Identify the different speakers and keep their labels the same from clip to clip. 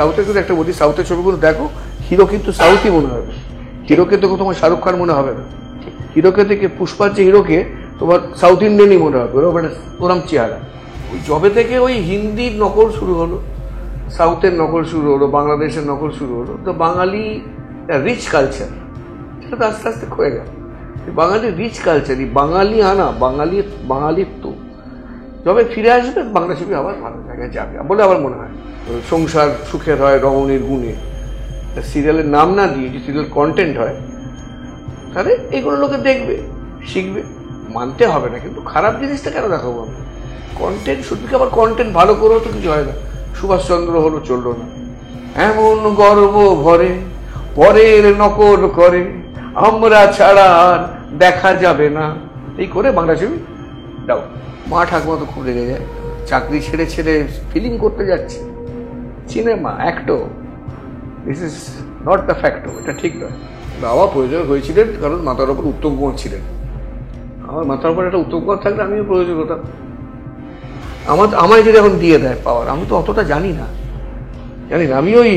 Speaker 1: সাউথের কিন্তু একটা বলি, সাউথের ছবিগুলো দেখো, হিরো কিন্তু সাউথই মনে হবে, হিরোকে তো তোমার শাহরুখ খান মনে হবে না, হিরোকে থেকে পুষ্পার যে হিরোকে তোমার সাউথ ইন্ডিয়ানই মনে হবে, ওরম চেহারা। ওই জবে থেকে ওই হিন্দির নকল শুরু হলো, সাউথের নকল শুরু হলো, বাংলাদেশের নকল শুরু হলো, তো বাঙালি রিচ কালচার সেটা তো আস্তে আস্তে ক্ষয়ে গেল। বাঙালির রিচ কালচারই বাঙালি আনা, বাঙালিত্ব যবে ফিরে আসবে বাংলা ছবি আবার ভালো জায়গায় যাবে বলে আমার মনে হয়। সংসার সুখের হয় রমণীর গুণে, সিরিয়ালের নাম না দিয়ে যে সিরিয়াল কন্টেন্ট হয়, তাহলে এইগুলো লোকে দেখবে, শিখবে, মানতে হবে না। কিন্তু খারাপ জিনিসটা কেন দেখাবো আমি? কন্টেন্ট শুধু আবার কন্টেন্ট ভালো করেও তো কিছু হয় না। সুভাষচন্দ্র হলো, চললো না। এমন গর্ব ভরে পরের নকল করে, আমরা ছাড়া আর দেখা যাবে না, এই করে বাংলা ছবি দাও। মা ঠাকুমা তো খুব রেগে যায়, চাকরি ছেড়ে ছেড়ে ফিল্ম করতে যাচ্ছে, cinema act, this is not the fact, এটা ঠিক নয়। বাবা প্রয়োজন হয়েছিলেন কারণ মাথার ওপর উত্তম কুমার ছিলেন। আমার মাথার উপর একটা উত্তম কুমার থাকলে আমিও প্রয়োজন হতাম। আমায় যদি এখন দিয়ে দেয় পাওয়ার, আমি তো অতটা জানি না, আমি ওই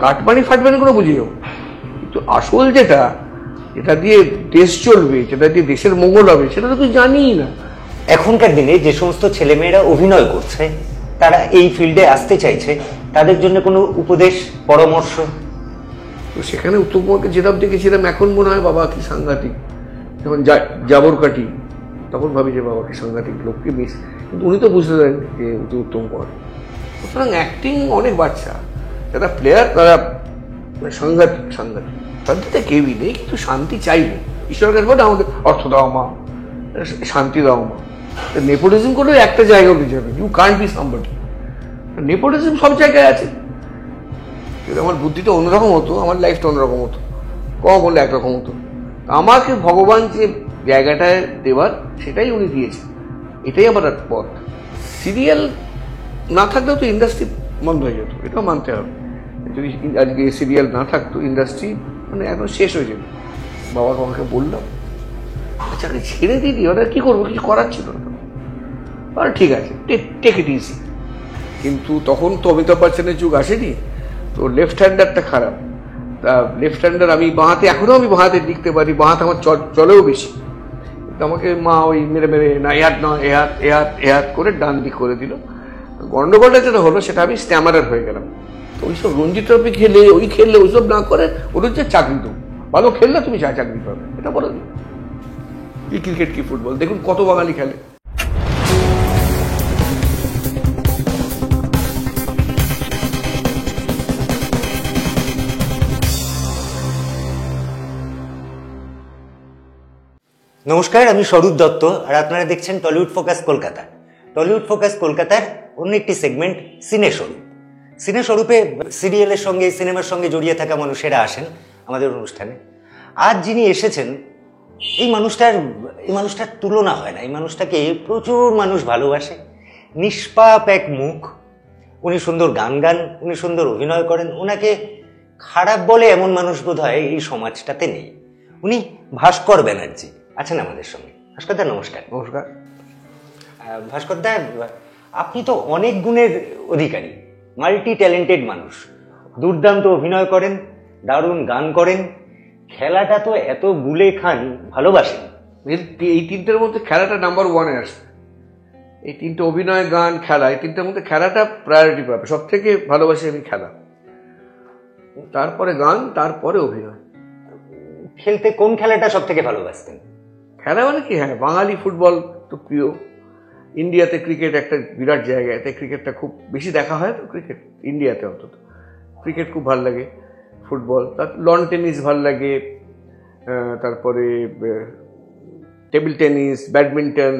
Speaker 1: কাটবানি ফাটবানি করে বুঝিও, কিন্তু আসল যেটা দিয়ে দেশ চলবে, যেটা দিয়ে দেশের মঙ্গল হবে, সেটা তো তুই জানিই না।
Speaker 2: এখনকার দিনে যে সমস্ত ছেলেমেয়েরা অভিনয় করছে, তারা এই ফিল্ডে আসতে চাইছে, তাদের জন্য কোনো উপদেশ, পরামর্শ?
Speaker 1: তো সেখানে উত্তম কুমারকে যেরকম দেখেছিলাম, এখন মনে হয় বাবা কি সাংঘাতিক। যখন জাবর কাটি তখন ভাবি যে বাবা কি সাংঘাতিক, লোককে মিস, কিন্তু উনি তো বুঝতে পারেন যে উত্তম কুমার। সুতরাং অ্যাক্টিং অনেক বাচ্চা, যারা প্লেয়ার তারা সাংঘাতিক। শান্তিতে কেউই নেই, কিন্তু শান্তি চাইবো। ঈশ্বরের কাছে বলে আমাদের অর্থ দাও মা, শান্তি দাও মা। নেপোটিজম করে একটা জায়গা উঠে যাবে, you can't be somebody. Nepotism সব জায়গায় আছে। আমার বুদ্ধিটা অন্যরকম হতো, আমার লাইফটা অন্যরকম হতো, কম হলে একরকম হতো। আমাকে ভগবান যে জায়গাটায় দেওয়ার, সেটাই উনি দিয়েছেন, এটাই আমার পথ। সিরিয়াল না থাকলেও তো ইন্ডাস্ট্রি বন্ধ হয়ে যেত, এটাও মানতে হবে। যদি আজকে সিরিয়াল না থাকতো, ইন্ডাস্ট্রি মানে একদম শেষ হয়ে যেত। বাবাকে আমাকে বললাম আচ্ছা ছেড়ে দিদি, ওরা কি করবো, কিছু করার ছিল না। আর ঠিক আছে, টেক ইট ইজি। কিন্তু তখন তো অমিতাভ বচ্চনের যুগ আসেনি, তো লেফট হ্যান্ডারটা খারাপ। তা লেফট হ্যান্ডার আমি বাঁহাতে, এখনো আমি বাঁহাতে লিখতে পারি, বাঁহাতে আমার চলেও বেশি, কিন্তু আমাকে মা ওই মেরে না এ হাত করে ডান দিক করে দিল। গন্ডগোলটা যেটা হলো, সেটা আমি স্ট্যামারার হয়ে গেলাম। তো ওইসব রঞ্জি ট্রফি খেলে ওইসব না করে ওদের যে চাকরি দেবো, ভালো খেললে তুমি চাকরি পাবে, এটা বলে দিই। কি ক্রিকেট কি ফুটবল, দেখুন কত বাঙালি খেলে।
Speaker 2: নমস্কার, আমি স্বরূপ দত্ত, আর আপনারা দেখছেন Tollywood focus Kolkata. Tollywood focus কলকাতার অন্য একটি সেগমেন্ট সিনে স্বরূপ। সিনে স্বরূপে সিরিয়ালের সঙ্গে, সিনেমার সঙ্গে জড়িয়ে থাকা মানুষেরা আসেন আমাদের অনুষ্ঠানে। আজ যিনি এসেছেন, এই মানুষটার তুলনা হয় না। এই মানুষটাকে প্রচুর মানুষ ভালোবাসে। নিষ্পাপ এক মুখ, উনি সুন্দর গান, উনি সুন্দর অভিনয় করেন। ওনাকে খারাপ বলে এমন মানুষ বোধ হয় এই সমাজটাতে নেই। উনি ভাস্কর ব্যানার্জি আছেন আমাদের সঙ্গে। ভাস্কর দা নমস্কার।
Speaker 1: নমস্কার।
Speaker 2: ভাস্কর দা, আপনি তো অনেক গুণের অধিকারী, মাল্টি ট্যালেন্টেড মানুষ। দুর্দান্ত অভিনয় করেন, দারুণ গান করেন, খেলাটা তো এত গুলে খান, ভালোবাসেন।
Speaker 1: এই তিনটের মধ্যে খেলাটা নাম্বার ওয়ানে আসবে। এই তিনটে, অভিনয়, গান, খেলা, এই তিনটের মধ্যে খেলাটা প্রায়োরিটি পাবে। সব থেকে ভালোবাসি আমি খেলা, তারপরে গান, তারপরে অভিনয়।
Speaker 2: খেলতে কোন খেলাটা সব থেকে ভালোবাসতেন?
Speaker 1: খেলা মানে কি, হ্যাঁ বাঙালি ফুটবল তো প্রিয়। ইন্ডিয়াতে ক্রিকেট একটা বিরাট জায়গা, এতে ক্রিকেটটা খুব বেশি দেখা হয়। তো ক্রিকেট ইন্ডিয়াতে অন্তত ক্রিকেট খুব ভালো লাগে, ফুটবল, তার লন টেনিস ভালো লাগে, তারপরে টেবিল টেনিস, ব্যাডমিন্টন,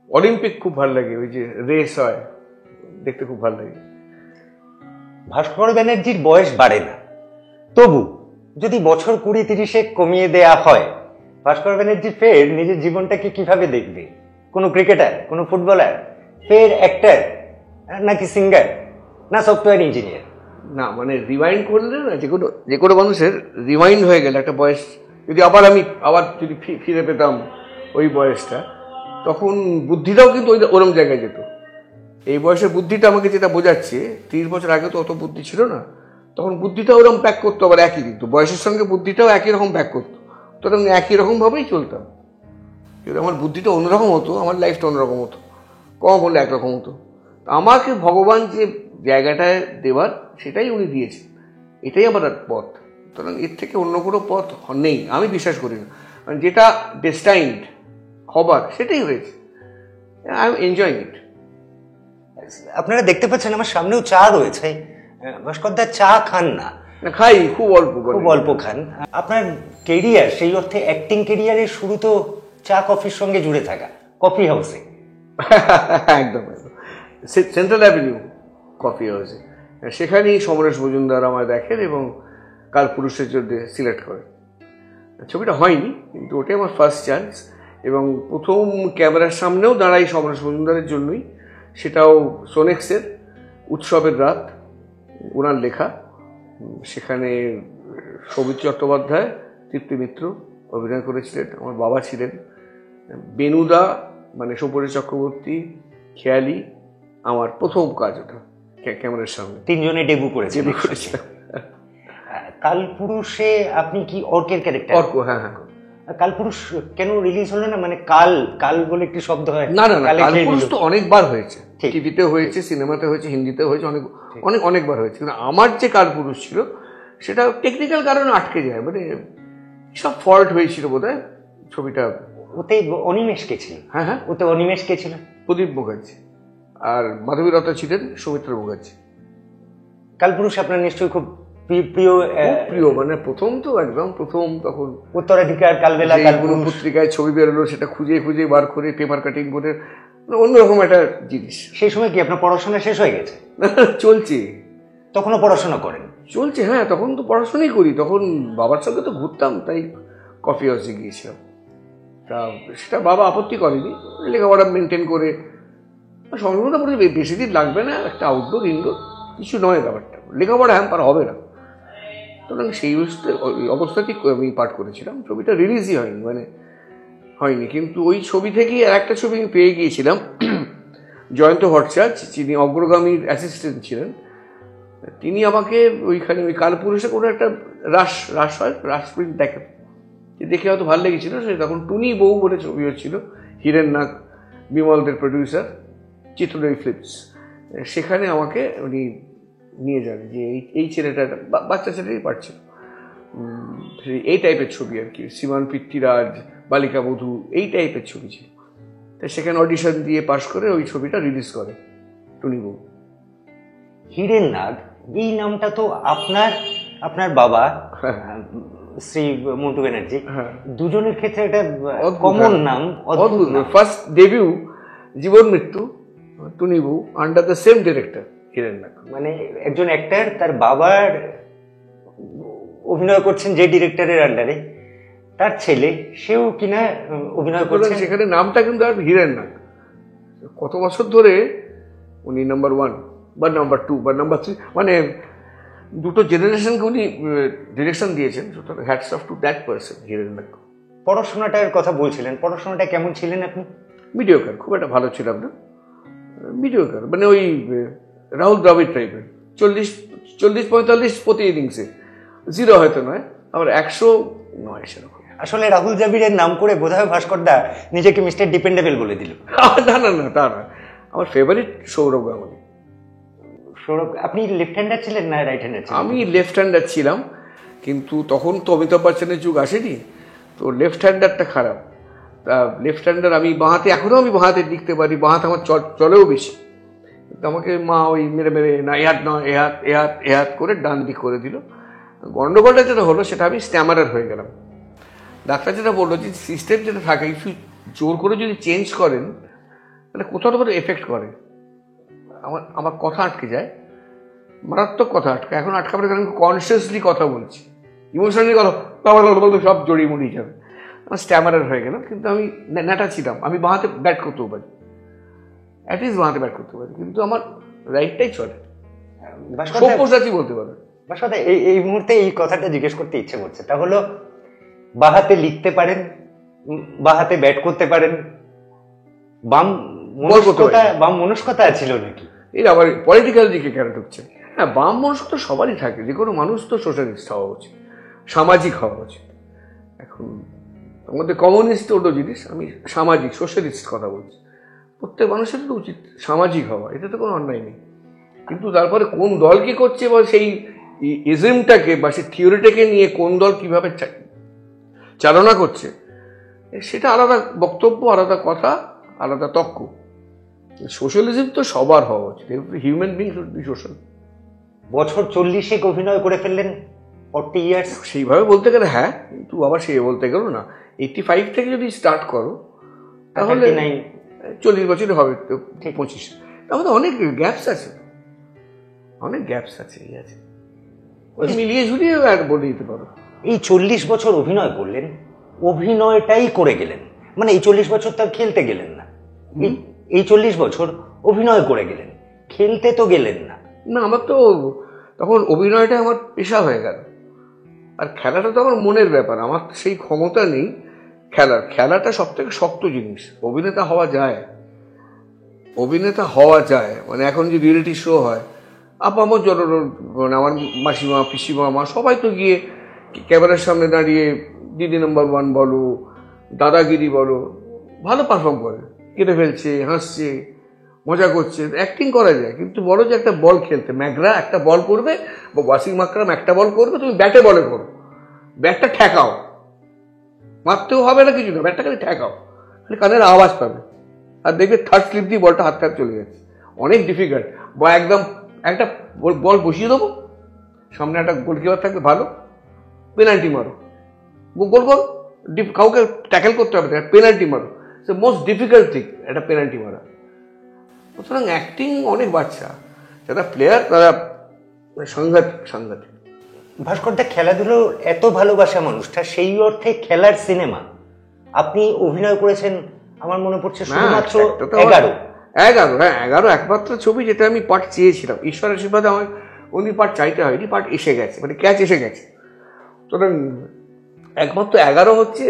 Speaker 1: অলিম্পিক খুব ভালো লাগে, ওই যে রেস হয় দেখতে খুব ভালো লাগে।
Speaker 2: ভাস্কর ব্যানার্জির বয়স বাড়ে না, তবু যদি বছর 20-30 কমিয়ে দেয়া হয়, ভাস্কর ব্যানার্জি ফের নিজের জীবনটাকে কিভাবে দেখবে? কোনো ক্রিকেটার, কোনো ফুটবলার, ফের অ্যাক্টর, নাকি সিঙ্গার, না সফটওয়্যার ইঞ্জিনিয়ার?
Speaker 1: না মানে রিওয়াইন্ড করলে না, যে কোনো মানুষের রিওয়াইন্ড হয়ে গেলে একটা বয়স, যদি আবার যদি ফিরে পেতাম ওই বয়সটা, তখন বুদ্ধিটাও কিন্তু ওরম জায়গায় যেত। এই বয়সের বুদ্ধিটা আমাকে যেটা বোঝাচ্ছে, 30 বছর আগে তো অত বুদ্ধি ছিল না, তখন বুদ্ধিটা ওরকম প্যাক করতো, আবার একই, কিন্তু বয়সের সঙ্গে বুদ্ধিটাও একই রকম প্যাক করতো, তখন একই রকমভাবেই চলতাম। কিন্তু আমার বুদ্ধিটা অন্যরকম হতো, আমার লাইফটা অন্যরকম হতো, কম হলে একরকম হতো। আমাকে ভগবান যে জায়গাটায় দেওয়ার সেটাই উনি দিয়েছেন, এটাই আমার পথ। সুতরাং এর থেকে অন্য কোনো পথ নেই, আমি বিশ্বাস করি না। যেটা ডেস্টাইন্ড হবার সেটাই হয়েছে, আই এম এনজয়িং ইট।
Speaker 2: আপনারা দেখতে পাচ্ছেন আমার সামনেও চা রয়েছে। ভাস্করদা চা খান না?
Speaker 1: খাই, খুব অল্প,
Speaker 2: খুব অল্প খান। আপনার কেরিয়ার সেই অর্থে অ্যাক্টিং কেরিয়ারের শুরু তো চা কফির সঙ্গে জুড়ে থাকা, কফি হাউসে।
Speaker 1: একদম একদম, সেন্ট্রাল অ্যাভিনিউ কফি হাউসে। সেখানেই সমরেশ মজুমদার আমায় দেখেন এবং কালপুরুষের জন্য সিলেক্ট করেন। ছবিটা হয়নি, কিন্তু ওটাই আমার ফার্স্ট চান্স, এবং প্রথম ক্যামেরার সামনেও দাঁড়াই সমরেশ মজুমদারের জন্যই, সেটাও সোনেক্সের উৎসবের রাত, ওনার লেখা। সেখানে সৌমিত চট্টোপাধ্যায়, তৃপ্তি মিত্র অভিনয় করেছিলেন, আমার বাবা ছিলেন, বেনুদা মানে সৌপরেশ চক্রবর্তী, খেয়ালি। আমার প্রথম কাজ ওটা ক্যামেরার সামনে,
Speaker 2: তিনজনে ডেবু করেছিলাম। কালপুরুষে আপনি কি অর্কের ক্যারেক্টার?
Speaker 1: অর্ক, হ্যাঁ হ্যাঁ।
Speaker 2: কালপুরুষ কেন রিলিজ হলো না? মানে কাল কাল বলে একটি শব্দ হয়।
Speaker 1: না না না, কালপুরুষ তো অনেকবার হয়েছে, টিভিতে হয়েছে, সিনেমাতে হয়েছে, হিন্দিতে হয়েছে, অনেক অনেক অনেকবার হয়েছে। কিন্তু আমার যে কালপুরুষ ছিল সেটা টেকনিক্যাল কারণে আটকে যায়, মানে সব ফল্ট হয়েছিল বোধহয় ছবিটা।
Speaker 2: ওতে অনিমেষ কে ছিল?
Speaker 1: হ্যাঁ হ্যাঁ,
Speaker 2: ওতে অনিমেষ কে ছিল?
Speaker 1: প্রদীপ মুখার্জি, আর মাধবীলতা ছিলেন সৌমিত্র মুখার্জি।
Speaker 2: কালপুরুষ আপনার নিশ্চয়ই খুব প্রিয়?
Speaker 1: প্রিয় মানে প্রথম তো একদম প্রথম, তখন
Speaker 2: উত্তরাধিকার, কালবেলা,
Speaker 1: কোনো পত্রিকায় ছবি বেরোলো সেটা খুঁজে খুঁজে বার করে পেপার কাটিং করে, অন্যরকম একটা জিনিস।
Speaker 2: সেই সময় কি আপনার পড়াশোনা শেষ হয়ে গেছে?
Speaker 1: চলছে,
Speaker 2: তখনও পড়াশোনা করেন?
Speaker 1: চলছে, হ্যাঁ, তখন তো পড়াশোনাই করি, তখন বাবার সঙ্গে তো ঘুরতাম, তাই কফি হাউসে গিয়েছিলাম। তা সেটা বাবা আপত্তি করেনি, লেখাপড়া মেনটেন করে সম্ভবত বেশি দিন লাগবে না, একটা আউটডোর ইনডোর কিছু নয় ব্যাপারটা, লেখাপড়া হ্যাম্পার হবে না। সুতরাং সেই অবস্থাতেই আমি পাঠ করেছিলাম। ছবিটা রিলিজই হয়নি, মানে হয়নি, কিন্তু ওই ছবি থেকেই আর একটা ছবি আমি পেয়ে গিয়েছিলাম। জয়ন্ত ভট্টাচার্য, যিনি অগ্রগামীর অ্যাসিস্ট্যান্ট ছিলেন, তিনি আমাকে ওইখানে ওই কালপুরুষে কোনো একটা রাস হয়, রাস প্রিন্ট দেখেন, দেখে হয়তো ভালো লেগেছিল। সে তখন টুনি বউ বলে ছবি হচ্ছিল, হিরেন নাগ, বিমলদের প্রডিউসার, চিত্রদয় ফিল্মস। সেখানে আমাকে উনি নিয়ে যান যে এই ছেলেটা বাচ্চা ছেলেই পারছিল, এই টাইপের ছবি আর কি, সীমান পৃথ্বীরাজ, বালিকা বধূ, এই টাইপের ছবি ছিল। তাই সেখানে অডিশন দিয়ে পাশ করে ওই ছবিটা রিলিজ করে টুনি বউ।
Speaker 2: হিরেন নাগ এই নামটা তো আপনার বাবা শ্রী মন্টু ব্যানার্জি, দুজনের ক্ষেত্রে একটা কমন নাম, অদ্ভুত নাম।
Speaker 1: First debut Jibon Mrityu, Tuni Bou, under the same director Hiren Nag.
Speaker 2: মানে একজন অ্যাক্টর তার বাবার অভিনয় করছেন যে ডিরেক্টরের আন্ডারে, তার ছেলে সেও কিনা অভিনয় করছেন।
Speaker 1: সেখানে নামটা কিন্তু আর হিরেন নাগ। কত বছর ধরে উনি নাম্বার 1 বা নাম্বার 2 বা নাম্বার 3, মানে দুটো জেনারেশনকে উনি ডিরেকশন দিয়েছেন। সুতরাং hats off to that person, Hiren Nag.
Speaker 2: পড়াশোনাটার কথা বলছিলেন, পড়াশোনাটা কেমন ছিলেন আপনি?
Speaker 1: মিডিওকার, খুব একটা ভালো ছিলাম না, মিডিওকার, মানে ওই রাহুল দ্রাবিড় টাইপের, 40-45 প্রতি ইনিংসে, 0 হয়তো নয়, আবার 100 নয় সেরকম।
Speaker 2: আসলে রাহুল দ্রাবিড়ের নাম করে বোধহয় ভাস্করদা নিজেকে মিস্টার ডিপেন্ডেবল বলে দিল।
Speaker 1: না না না, তা না, আমার ফেভারিট সৌরভ গাঙ্গুলি।
Speaker 2: সৌরভ, আপনি লেফট হ্যান্ডার ছিলেন না রাইট হ্যান্ডার ছিলেন?
Speaker 1: আমি লেফট হ্যান্ডার ছিলাম, কিন্তু তখন তো অমিতাভ বচ্চনের যুগ আসেনি, তো লেফট হ্যান্ডারটা খারাপ। তা লেফট হ্যান্ডার আমি বাঁহাতে, এখনও আমি বাঁহাতে লিখতে পারি, বাঁহাতে আমার চলেও বেশি, কিন্তু আমাকে মা ওই মেরে মেরে না এহাত নয় এহাত এহাত এহাত করে ডান দিক করে দিল। গন্ডগোলটা যেটা হলো সেটা আমি স্ট্যামারার হয়ে গেলাম। ডাক্তার যেটা বললো যে সিস্টেম যেটা থাকে, কিছু জোর করে যদি চেঞ্জ করেন তাহলে কোথাও না কোথাও এফেক্ট করে। আমার কথা আটকে যায়, মারাত্মক কথা আটকে। এখন আটকাবে কারণ কনসিয়াসলি কথা বলছি, ইমোশনালি কথা সব জড়িয়ে মরিয়ে যাবে। আমার স্ট্যামারার হয়ে গেলাম, কিন্তু আমি ন্যাটা ছিলাম। আমি বাঁহাতে ব্যাট করতেও পারি, অ্যাটলিস্ট বাঁহাতে ব্যাট করতে পারি, কিন্তু আমার রাইটটাই চলে, সব্যসাচী বলতে পারে।
Speaker 2: বাসাতে এই মুহূর্তে এই কথাটা জিজ্ঞেস করতে ইচ্ছে করছে, তা হলো বাঁহাতে লিখতে পারেন, বাঁহাতে ব্যাট করতে পারেন, বাম মনস্কতা বাম মনস্কতা ছিল নাকি?
Speaker 1: এই আবার পলিটিক্যাল দিকে কেন ঢুকছে? হ্যাঁ, বাম মনস্কতা সবারই থাকে, যে কোনো মানুষ তো সোশ্যালিস্ট হওয়া উচিত, সামাজিক হওয়া উচিত। এখন আমাদের কমিউনিস্ট অন্য জিনিস, আমি সামাজিক সোশ্যালিস্ট কথা বলছি। প্রত্যেক মানুষের তো উচিত সামাজিক হওয়া, এটা তো কোনো অন্যায় নেই। কিন্তু তারপরে কোন দল কি করছে বা সেই ইজমটাকে বা সেই থিওরিটাকে নিয়ে কোন দল কিভাবে চালনা করছে, সেটা আলাদা বক্তব্য, আলাদা কথা, আলাদা তর্ক। সোশ্যালিজম তো সবার হওয়া উচিত, human being should be social.
Speaker 2: বছর 40 অভিনয় করে ফেললেন, 40 ইয়ার্স।
Speaker 1: সেইভাবে বলতে গেলে হ্যাঁ, কিন্তু আবার সে বলতে গেল না, 85 থেকে যদি স্টার্ট করো তাহলে 40 বছরই হবে, 25। তাহলে অনেক গ্যাপস আছে, অনেক গ্যাপস আছে, এই আছে, মিলিয়ে ঝুলিয়ে আর বলে দিতে পারো।
Speaker 2: এই 40 বছর অভিনয় করলেন, অভিনয়টাই করে গেলেন, মানে এই 40 বছর তার খেলতে গেলেন না, এই 40 বছর অভিনয় করে গেলেন, খেলতে তো গেলেন না।
Speaker 1: না, আমার তো তখন অভিনয়টা আমার পেশা হয়ে গেল, আর খেলাটা তো আমার মনের ব্যাপার, আমার সেই ক্ষমতা নেই খেলাটা সব থেকে শক্ত জিনিস। অভিনেতা হওয়া যায়, অভিনেতা হওয়া যায়, মানে এখন যে রিয়েলিটি শো হয়, আমার মানে আমার মাসিমা, পিসিমা, মা সবাই তো গিয়ে ক্যামেরার সামনে দাঁড়িয়ে দিদি নাম্বার 1 বলো, দাদাগিরি বলো, ভালো পারফর্ম করে, কেটে ফেলছে, হাসছে, মজা করছে, অ্যাক্টিং করা যায়। কিন্তু বলো যে একটা বল খেলতে, ম্যাগরা একটা বল করবে বা ওয়াসিম আকরাম একটা বল করবে, তুমি ব্যাটে বলে করো, ব্যাটটা ঠেকাও, মারতেও হবে না কিছু না, ব্যাটটা খালি ঠেকাও, খালি কানের আওয়াজ পাবে, আর দেখবে থার্ড স্লিপ দিয়ে বলটা হাত চলে যাচ্ছে। অনেক ডিফিকাল্ট। বা একদম একটা বল বসিয়ে দেবো, সামনে একটা গোলকিপার থাকবে ভালো, পেনাল্টি মারো, গোল গোল, কাউকে ট্যাকেল করতে হবে না, পেনাল্টি মারো, মোস্ট ডিফিকাল্ট থিং একটা পেনাল্টি মারা। সুতরাং অ্যাক্টিং অনেক বাচ্চা, যারা প্লেয়ার তারা সাংঘাতিক।
Speaker 2: ভাস্করদা, খেলাধুলো এত ভালোবাসা মানুষটা, সেই অর্থে খেলার সিনেমা আপনি অভিনয় করেছেন আমার মনে পড়ছে শুধুমাত্র
Speaker 1: 11। হ্যাঁ, 11 একমাত্র ছবি যেটা আমি পার্ট চেয়েছিলাম। ঈশ্বরের আশীর্বাদে আমার উনি পার্ট চাইতে হয়নি, পার্ট এসে গেছে, মানে ক্যাচ এসে গেছে। সুতরাং একমাত্র 11 হচ্ছে,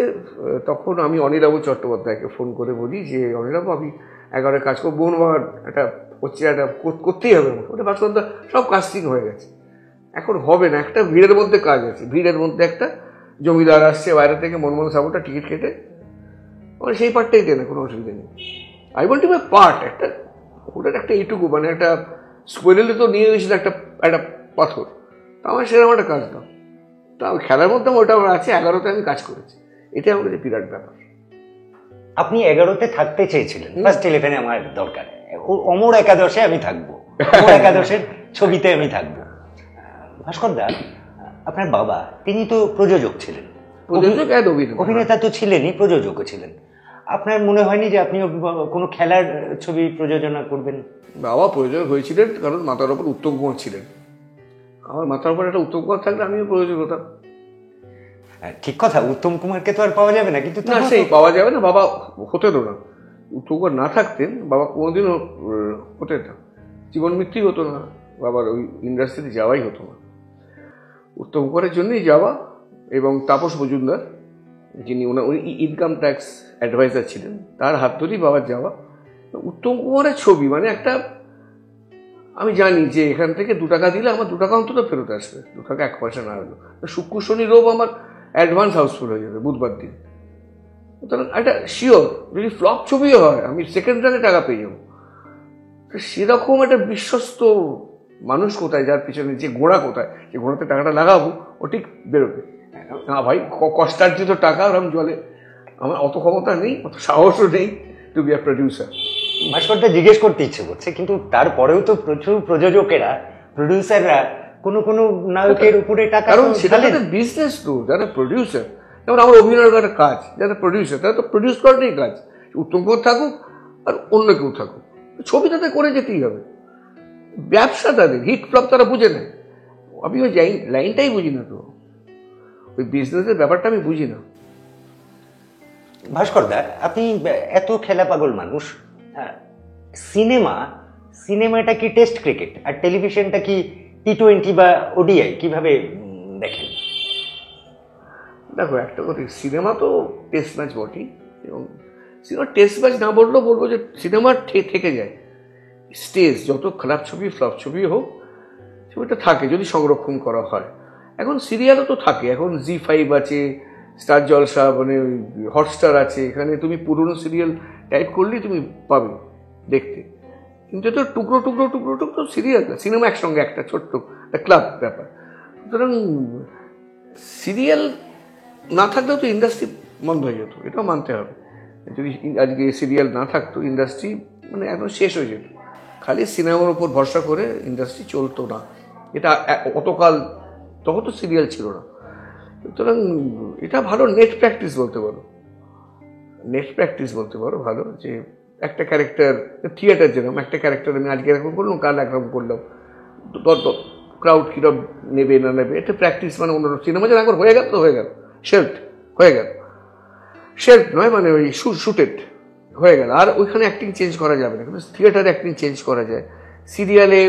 Speaker 1: তখন আমি অনিলাভ চট্টোপাধ্যায়কে ফোন করে বলি যে অনিলাভ, আমি 11 কাজ করবো, বোনবার একটা হচ্ছে, একটা করতেই হবে, ওটা ভাস্করদা সব কাস্টিং হয়ে গেছে, এখন হবে না, একটা ভিড়ের মধ্যে কাজ আছে, ভিড়ের মধ্যে একটা জমিদার আসছে বাইরে থেকে, মনমোহন সাবুটা টিকিট কেটে, মানে সেই পার্টটাই দেয় না, কোনো অসুবিধা নেই। I want to be part, একটা ওটার একটা এইটুকু, মানে একটা স্কোয়েলে তো নিয়ে গেছিল একটা পাথর, তা আমার সেরকম একটা কাজ দাও, তা খেলার মধ্যে ওটা আমার আছে। 11তে আমি কাজ করেছি, এটাই আমার কাছে বিরাট ব্যাপার।
Speaker 2: আপনি 11তে থাকতে চেয়েছিলেন, ফার্স্ট 11-এ আমার দরকার, অমর একাদশে আমি থাকবো, অমর একাদশের ছবিতে আমি থাকবো। ভাস্করদা, আপনার বাবা তিনি তো প্রযোজক ছিলেন, অভিনেতা তো ছিলেনই, প্রযোজকও ছিলেন। আপনার মনে হয়নি যে আপনি কোনো খেলার ছবি প্রযোজনা করবেন?
Speaker 1: বাবা প্রযোজক হয়েছিলেন কারণ মাথার ওপর উত্তম কুমার ছিলেন, আমার মাথার উপর একটা উত্তম কুমার থাকলে আমিও প্রযোজক হতাম।
Speaker 2: ঠিক কথা, উত্তম কুমারকে তো আর পাওয়া যাবে না, কিন্তু
Speaker 1: না, সেই পাওয়া যাবে না, বাবা হতেনও না, উত্তম কুমার না থাকতেন বাবা কোনোদিনও হতেন না, জীবন মৃত্যুই হতো না, বাবার ওই ইন্ডাস্ট্রিতে যাওয়াই হতো না। উত্তম কুমারের জন্যই যাওয়া, এবং তাপস মজুমদার যিনি উনি ইনকাম ট্যাক্স অ্যাডভাইজার ছিলেন, তার হাত ধরেই বাবার যাওয়া। উত্তম কুমারের ছবি মানে একটা, আমি জানি যে এখান থেকে 2 টাকা দিলে আমার 2 টাকা অন্তত ফেরত আসবে, 2 টাকা 1 পয়সা না হলো, শুক্র শনি রোব আমার অ্যাডভান্স হাউসফুল হয়ে যাবে বুধবার দিন। সুতরাং একটা শিওর, যদি ফ্লপ ছবিও হয় আমি সেকেন্ড রানে টাকা পেয়ে যাবো। সেরকম একটা বিশ্বস্ত মানুষ কোথায়, যার পিছনে যে ঘোড়া কোথায়, যে ঘোড়াতে টাকাটা লাগাবো ও ঠিক বেরোবে না ভাই, কষ্টার্জিত টাকা ওরকম জলে, আমার অত ক্ষমতা নেই, অত সাহসও নেই টু বি আ প্রডিউসার।
Speaker 2: ভাস্করটা জিজ্ঞেস করতে ইচ্ছে করছে, কিন্তু তারপরেও তো প্রচুর প্রযোজকেরা, প্রডিউসাররা কোনো নায়কের উপরে টাকা,
Speaker 1: কারণ সেটা বিজনেস তো, যারা প্রডিউসার, যেমন আমার অভিনয়ের একটা কাজ, যারা প্রডিউসার তারা তো প্রডিউস করাটাই কাজ, উত্তম কুমার থাকুক আর অন্য কেউ থাকুক, ছবি তাদের করে যেতেই হবে। ব্যবসা তাদের, হিট ফ্লপ তারা বুঝে নেয়, আমি ওই লাইনটাই বুঝি না, তো ওই বিজনেসের ব্যাপারটা আমি বুঝি না।
Speaker 2: ভাস্করদা, আপনি এত খেলা পাগল মানুষ, সিনেমাটা কি টেস্ট ক্রিকেট আর টেলিভিশনটা কি T20 বা ODI, কিভাবে দেখেন?
Speaker 1: দেখো, একটা কথা, সিনেমা তো টেস্ট ম্যাচ বটেই, এবং সিনেমা টেস্ট ম্যাচ না বললেও বলবো যে সিনেমা থেকে যায়। স্টেজ যত খারাপ ছবি ফ্লপ ছবি হোক, ছবিটা থাকে যদি সংরক্ষণ করা হয়। এখন সিরিয়ালও তো থাকে, এখন জি5 আছে, স্টার জলসা, মানে হটস্টার আছে, এখানে তুমি পুরনো সিরিয়াল টাইপ করলেই তুমি পাবে দেখতে। কিন্তু তো টুকরো টুকরো টুকরো টুকরো সিরিয়াল না, সিনেমা একসঙ্গে একটা ছোট্ট একটা ক্লাব ব্যাপার। সুতরাং সিরিয়াল না থাকলেও তো ইন্ডাস্ট্রি বন্ধ হয়ে যেত, এটাও মানতে হবে। যদি আজকে সিরিয়াল না থাকতো ইন্ডাস্ট্রি মানে একদম শেষ হয়ে যেত। খালি সিনেমার উপর ভরসা করে ইন্ডাস্ট্রি চলতো না, এটা অতকাল, তখন তো সিরিয়াল ছিল না। সুতরাং এটা ভালো নেট প্র্যাকটিস বলতে পারো, নেট প্র্যাকটিস বলতে পারো ভালো, যে একটা ক্যারেক্টার থিয়েটার যেরকম একটা ক্যারেক্টার আমি আজকে এরকম করলাম, কাল একরকম করলাম, ক্রাউড কীরকম নেবে না নেবে, এটা প্র্যাকটিস। মানে অন্য সিনেমা যেন একবার হয়ে গেল তো হয়ে গেল, শেল্ফ হয়ে গেল, শেল্ফ নয় মানে ওই শুটেড হয়ে গেল, আর ওইখানে অ্যাক্টিং চেঞ্জ করা যাবে না। কিন্তু থিয়েটারে অ্যাক্টিং চেঞ্জ করা যায়, সিরিয়ালে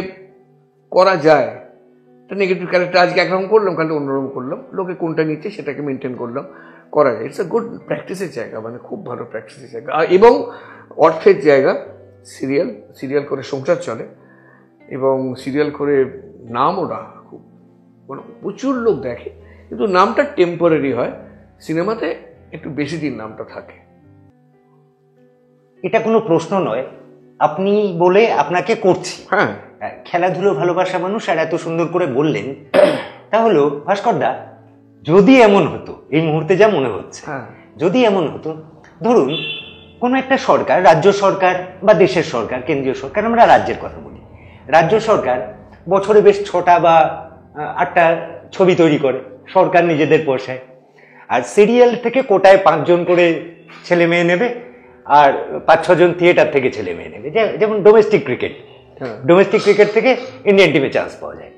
Speaker 1: করা যায়। একটা নেগেটিভ ক্যারেক্টার আজকে একরকম করলাম, কাল অন্যরকম করলাম, লোকে কোনটা নিচ্ছে সেটাকে মেনটেন করলাম, করা যায়। ইটস আ গুড প্র্যাকটিসের জায়গা, মানে খুব ভালো প্র্যাকটিসের জায়গা এবং অর্থের জায়গা। সিরিয়াল করে সংসার চলে এবং সিরিয়াল করে নামও না খুব, মানে প্রচুর লোক দেখে, কিন্তু নামটা টেম্পোরারি হয়, সিনেমাতে একটু বেশি দিন নামটা থাকে।
Speaker 2: এটা কোনো প্রশ্ন নয়, আপনি বলে আপনাকে করছি।
Speaker 1: হ্যাঁ,
Speaker 2: খেলাধুলো ভালোবাসা মানুষ আর এত সুন্দর করে বললেন, তা হলো ভাস্করদা, যদি এমন হতো, এই মুহূর্তে যা মনে হচ্ছে,
Speaker 1: হ্যাঁ,
Speaker 2: যদি এমন হতো, ধরুন কোনো একটা সরকার, রাজ্য সরকার বা দেশের সরকার, কেন্দ্রীয় সরকার, আমরা রাজ্যের কথা বলি, রাজ্য সরকার বছরে বেশ 6টা বা 8টা ছবি তৈরি করে সরকার নিজেদের পয়সায়, আর সিরিয়াল থেকে কোটায় 5 জন করে ছেলে মেয়ে নেবে, আর 5-6 জন থিয়েটার থেকে ছেলে মেয়ে নেবে, যেমন ডোমেস্টিক ক্রিকেট, ডোমেস্টিক ক্রিকেট থেকে ইন্ডিয়ান টিমে চান্স পাওয়া যায়।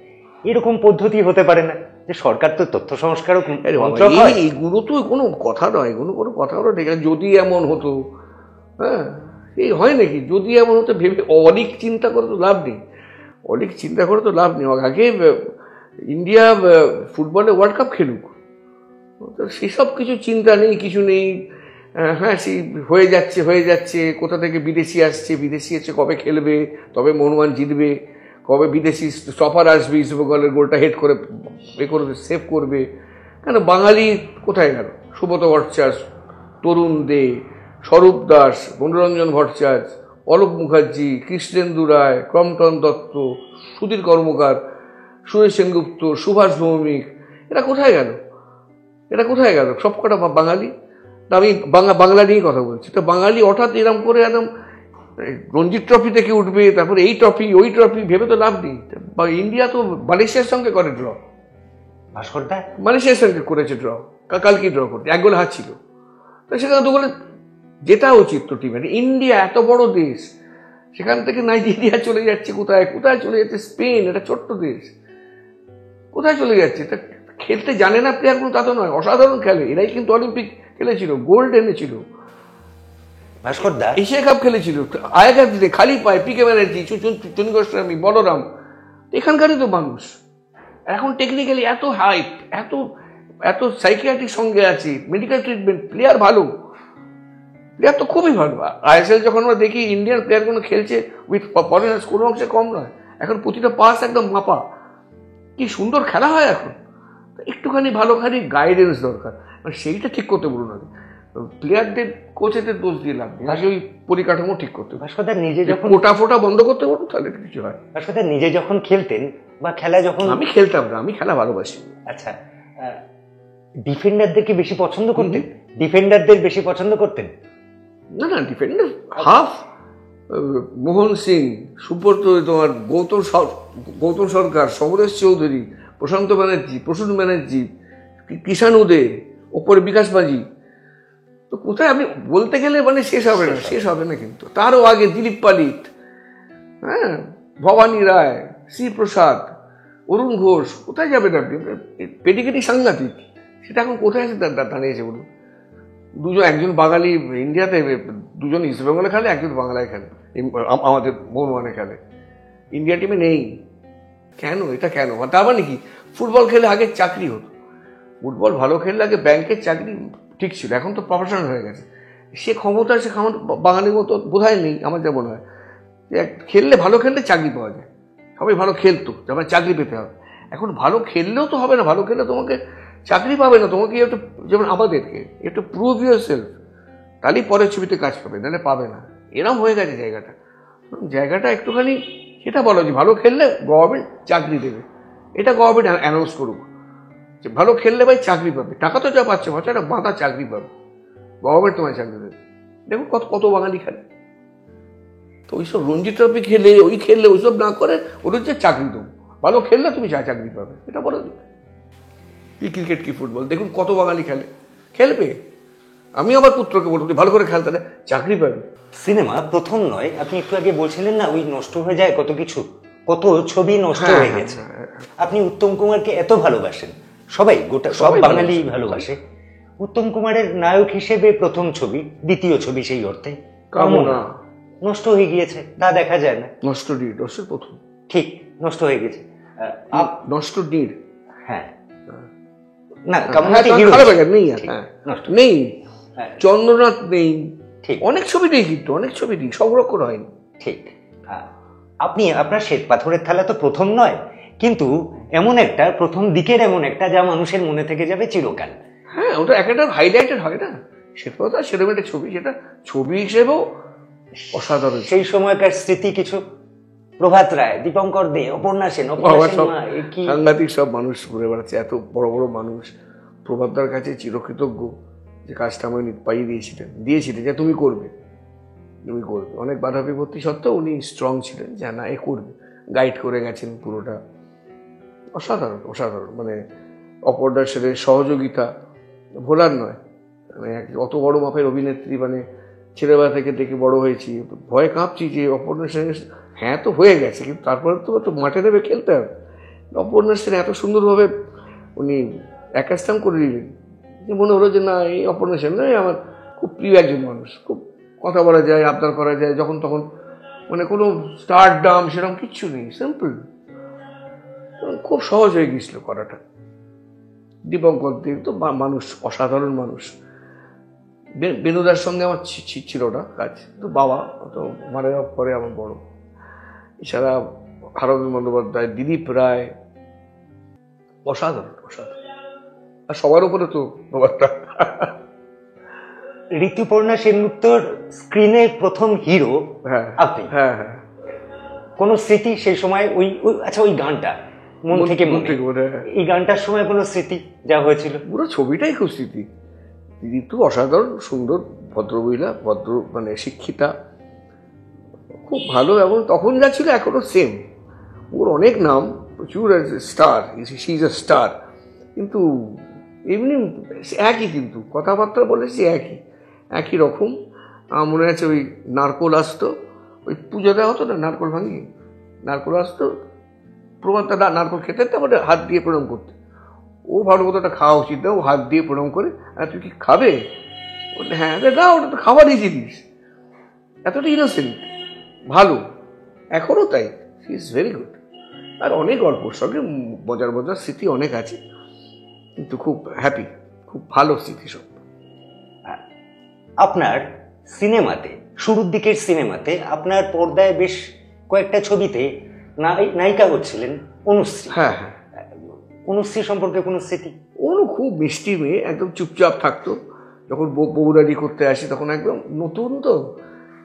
Speaker 2: এরকম পদ্ধতি হতে পারে না? যে সরকার তো তথ্য সংস্কারক মন্ত্রক হয়।
Speaker 1: এইগুলো তো কোনো কথা নয়, এগুলো কোনো কথা হলো ঠিক আছে, যদি এমন হতো, হ্যাঁ, এই হয় নাকি? যদি এমন হতো ভেবে অনেক চিন্তা করে তো লাভ নেই, অনেক চিন্তা করে তো লাভ নেই। আগে ইন্ডিয়া ফুটবলে ওয়ার্ল্ড কাপ খেলুক, সেসব কিছু চিন্তা নেই, কিছু নেই। হ্যাঁ, সেই হয়ে যাচ্ছে, কোথা থেকে বিদেশি আসছে, কবে খেলবে, তবে মোহনবাগান জিতবে, কবে বিদেশি স্টপার আসবে, ইস্ট বেঙ্গলের গোলটা হেড করে সেভ করবে। কেন বাঙালি কোথায় গেল? সুব্রত ভট্টাচার্য, তরুণ দে, স্বরূপ দাস, মনোরঞ্জন ভট্টাচার্য, অলোক মুখার্জি, কৃষ্ণেন্দু রায়, ক্রমটন দত্ত, সুধীর কর্মকার, সুরেশ সেনগুপ্ত, সুভাষ ভৌমিক, এরা কোথায় গেল? সব কটা বাঙালি। আমি বাংলা নিয়েই কথা বলছি। তো বাঙালি হঠাৎ এরকম করে একদম রঞ্জি ট্রফি থেকে উঠবে, তারপরে এই ট্রফি ওই ট্রফি ভেবে তো লাভ নেই। ইন্ডিয়া তো মালয়েশিয়ার সঙ্গে করে ড্র,
Speaker 2: ভাস্করদা
Speaker 1: মালয়েশিয়ার সঙ্গে করেছে ড্র, কালকে ড্র করতে 1 গোল হারছিল। তো সেখানে তো বলে জেতা উচিত তো টিমের। ইন্ডিয়া এত বড় দেশ, সেখান থেকে নাইজেরিয়া চলে যাচ্ছে, কোথায় চলে যাচ্ছে, স্পেন, এটা ছোট্ট দেশ, কোথায় চলে যাচ্ছে? তা খেলতে জানে না প্লেয়ারগুলো তা তো নয়, অসাধারণ খেলে। এরাই কিন্তু অলিম্পিক খেলেছিল, গোল্ড এনেছিল,
Speaker 2: ভাস্করদা
Speaker 1: এশিয়া কাপ খেলেছিল, আগেকার দিনে খালি পায় পিকে ব্যানার্জি, চুনি গোস্বামী, বলরাম, এখানকারই তো মানুষ। এখন টেকনিক্যালি এত হাইপ, এত সাইকিয়াট্রিক সঙ্গে আছে, মেডিকেল ট্রিটমেন্ট, প্লেয়ার ভালো, প্লেয়ার তো খুবই ভালো। আইএসএল যখন আমরা দেখি ইন্ডিয়ান প্লেয়ারগুলো খেলছে উইথ ফরেনার্স, কোনো অংশে কম নয়। এখন প্রতিটা পাস একদম মাপা, কি সুন্দর খেলা হয় এখন। একটুখানি ভালোখানি গাইডেন্স দরকার, মানে সেইটা ঠিক করতে বলুন না, প্লেয়ারদের কোচেদের দোষ দিয়ে লাভ নেই, আগে ওই পরিকাঠামো ঠিক করতে।
Speaker 2: ভাস্করদা নিজে যখন
Speaker 1: ফোটা বন্ধ করতে বলুন, তাহলে কিছু হয়।
Speaker 2: ভাস্করদা নিজে যখন খেলতেন বা খেলা যখন,
Speaker 1: আমি খেলতাম না, আমি খেলা ভালোবাসি।
Speaker 2: আচ্ছা, ডিফেন্ডারদেরকে বেশি পছন্দ করতেন? ডিফেন্ডারদের বেশি পছন্দ করতেন?
Speaker 1: না, ডিফেন্ডার হাফ মোহন সিং, সুব্রত, তোমার গৌতম সরকার, সমরেশ চৌধুরী, প্রশান্ত ব্যানার্জি, প্রসূন ব্যানার্জি, কিষাণ উদে, ওপরে বিকাশ মাঝি, তো কোথায় আপনি বলতে গেলে মানে শেষ হবে না কিন্তু। তারও আগে দিলীপ পালিত, হ্যাঁ, ভবানী রায়, শ্রী প্রসাদ, অরুণ ঘোষ, কোথায় যাবেন আপনি? পেডিকেটি সাংঘাতিক, সেটা এখন কোথায় এসে দাঁড়িয়েছে বলুন? একজন বাঙালি ইন্ডিয়াতে, 2জন ইস্ট বেঙ্গলে খেলে, একজন বাংলায় খেলে, আমাদের মোহনবাগানে খেলে, ইন্ডিয়া টিমে নেই। কেন? এটা কেন? তার মানে কি? ফুটবল খেলে আগে চাকরি হতো, ফুটবল ভালো খেললে আগে ব্যাংকের চাকরি ঠিক ছিল, এখন তো প্রফেশনাল হয়ে গেছে। সে ক্ষমতা সে বাঙালির মতো বোধহয় নেই আমার যা মনে হয়। যে খেললে ভালো খেললে চাকরি পাওয়া যায়, সবাই ভালো খেলতো, তারপরে চাকরি পেতে হবে। এখন ভালো খেললেও তো হবে না, ভালো খেললে তোমাকে চাকরি পাবে না, তোমাকে একটু, যেমন আমাদেরকে একটু প্রুভ ইউর সেলফ, তাহলেই পরের ছবিতে কাজ পাবে, নাহলে পাবে না। এরম হয়ে গেছে জায়গাটা একটুখানি সেটা বলো যে ভালো খেললে গভর্নমেন্ট চাকরি দেবে, এটা গভর্নমেন্ট অ্যানাউন্স করুক যে ভালো খেললে ভাই চাকরি পাবে, টাকা তো যা পাচ্ছে হচ্ছে একটা বাঁধা চাকরি পাবে, গভর্নমেন্ট তোমায় চাকরি দেবে। দেখুন কত কত বাঙালি খেলে, তো ওইসব রঞ্জি ট্রফি খেলে ওইসব না করে ওদের যে চাকরি দেবো, ভালো খেললে তুমি চাকরি পাবে, এটা বলে দেবে। কি ক্রিকেট কি ফুটবল, দেখুন কত বাঙালি খেলবে। আমি আমার পুত্রকে বলবো ভালো করে খেলতে, চাকরি পাবে।
Speaker 2: সিনেমা প্রথম নয়, আপনি একটু আগে বলছিলেন না ওই নষ্ট হয়ে যায় কত কিছু, কত ছবি নষ্ট হয়ে গেছে। আপনি উত্তম কুমারকে এত ভালোবাসেন, সবাই গোটা সব বাঙালি ভালোবাসে। উত্তম কুমারের নায়ক হিসেবে প্রথম ছবি, দ্বিতীয় ছবি সেই অর্থে কামনা নষ্ট হয়ে গিয়েছে, তা দেখা যায় না।
Speaker 1: নষ্ট প্রথম
Speaker 2: ঠিক নষ্ট হয়ে গেছে,
Speaker 1: নষ্ট
Speaker 2: হ্যাঁ না কামনা
Speaker 1: নেই, চন্দ্রনাথ নেই, অনেক ছবি নেই, কিন্তু অনেক ছবি নেই, সংরক্ষণ হয়নি।
Speaker 2: ঠিক, আপনি আপনার শ্বেত পাথরের থালা তো প্রথম নয়, কিন্তু এমন একটা প্রথম দিকের এমন একটা যা মানুষের মনে থেকে যাবে চিরকাল।
Speaker 1: হ্যাঁ, ওটা একটা হাইলাইটেড হয় না, শ্বেত পাথর সেরকম একটা ছবি, সেটা ছবি হিসেবেও অসাধারণ।
Speaker 2: সেই সময়কার স্মৃতি কিছু, প্রভাত রায়, দীপঙ্কর দে, অপর্ণা সেন,
Speaker 1: সাংঘাতিক সব মানুষ ঘুরে বেড়াচ্ছে, এত বড় বড় মানুষ। প্রভাতদার কাছে চিরকৃতজ্ঞ যে কাজটা আমাকে পাইয়ে দিয়েছিলেন যে তুমি করবে। অনেক বাধা বিপত্তি সত্ত্বেও উনি স্ট্রং ছিলেন যে না এ করবে, গাইড করে গেছেন পুরোটা। অসাধারণ মানে অপর্ণা সেনের সহযোগিতা ভোলার নয়। মানে অত বড় মাপের অভিনেত্রী, মানে ছেলেবেলা থেকে দেখে বড় হয়েছি, ভয় কাঁপছি যে অপর্ণা সেনের, হ্যাঁ তো হয়ে গেছে, কিন্তু তারপরে তো মাঠে নেমে খেলতে হবে। অপর্ণা সেন এত সুন্দরভাবে উনি একাস্টাম করে দিলেন যে মনে হলো যে না, এই অপর্ণা সেন আমার খুব প্রিয় একজন মানুষ, খুব কথা বলা যায়, আবদার করা যায় যখন তখন, মানে কোনো স্টারডাম সেরকম কিচ্ছু নেই, সিম্পল, খুব সহজ হয়ে গিয়েছিল করাটা। দীপঙ্কর দেব তো মানুষ, অসাধারণ মানুষ। বেনুদার সঙ্গে আমার ছিল না কাজ, তো বাবা তো মারা যাওয়ার পরে আমার বড়। এছাড়া হারবিন্দ বন্দ্যোপাধ্যায়, দিলীপ রায়, অসাধারণ। আর সবার উপরে তো প্রভাতটা।
Speaker 2: ঋতুপর্ণা সেনগুপ্তর স্ক্রিনে প্রথম হিরো আপনি।
Speaker 1: হ্যাঁ,
Speaker 2: কোন স্মৃতি সেই সময়? ওই আচ্ছা, ওই গানটা মন থেকে এই গানটার সময় কোনো স্মৃতি যা হয়েছিল?
Speaker 1: পুরো ছবিটাই খুব স্মৃতি। ঋতু অসাধারণ সুন্দর ভদ্রমহিলা, মানে শিক্ষিতা, খুব ভালো। এবং তখন যা ছিল এখনো সেম, ওর অনেক নাম, প্রচুর star, she is a star, কিন্তু এমনি একই, কিন্তু কথাবার্তা বলেছি একই রকম। আমার মনে আছে ওই নারকোল আসতো, ওই পুজো দেওয়া হতো না, নারকোল ভাঙিয়ে নারকোল আসতো, প্রভাতটা নারকোল খেতে তারপরে হাত দিয়ে প্রণাম করতে। ও ভালো ওটা খাওয়া উচিত না, ও হাত দিয়ে প্রণাম করে, আর তুই কি খাবে? হ্যাঁ না, ওটা তো খাবারই জিনিস। এতটা ইনোসেন্ট, ভালো, এখনও তাই। She is very good. আর অনেক গল্পর সঙ্গে মজার স্মৃতি অনেক আছে, কিন্তু খুব হ্যাপি, খুব ভালো স্মৃতি সব।
Speaker 2: আপনার সিনেমাতে, শুরুর দিকের সিনেমাতে আপনার পর্দায় বেশ কয়েকটা ছবিতে নায়িকা হচ্ছিলেন অনুশ্রী।
Speaker 1: হ্যাঁ,
Speaker 2: অনুশ্রী সম্পর্কে কোনো স্মৃতি?
Speaker 1: অনু খুব মিষ্টি মেয়ে, একদম চুপচাপ থাকতো। যখন বউরানি করতে আসে তখন একদম নতুন তো,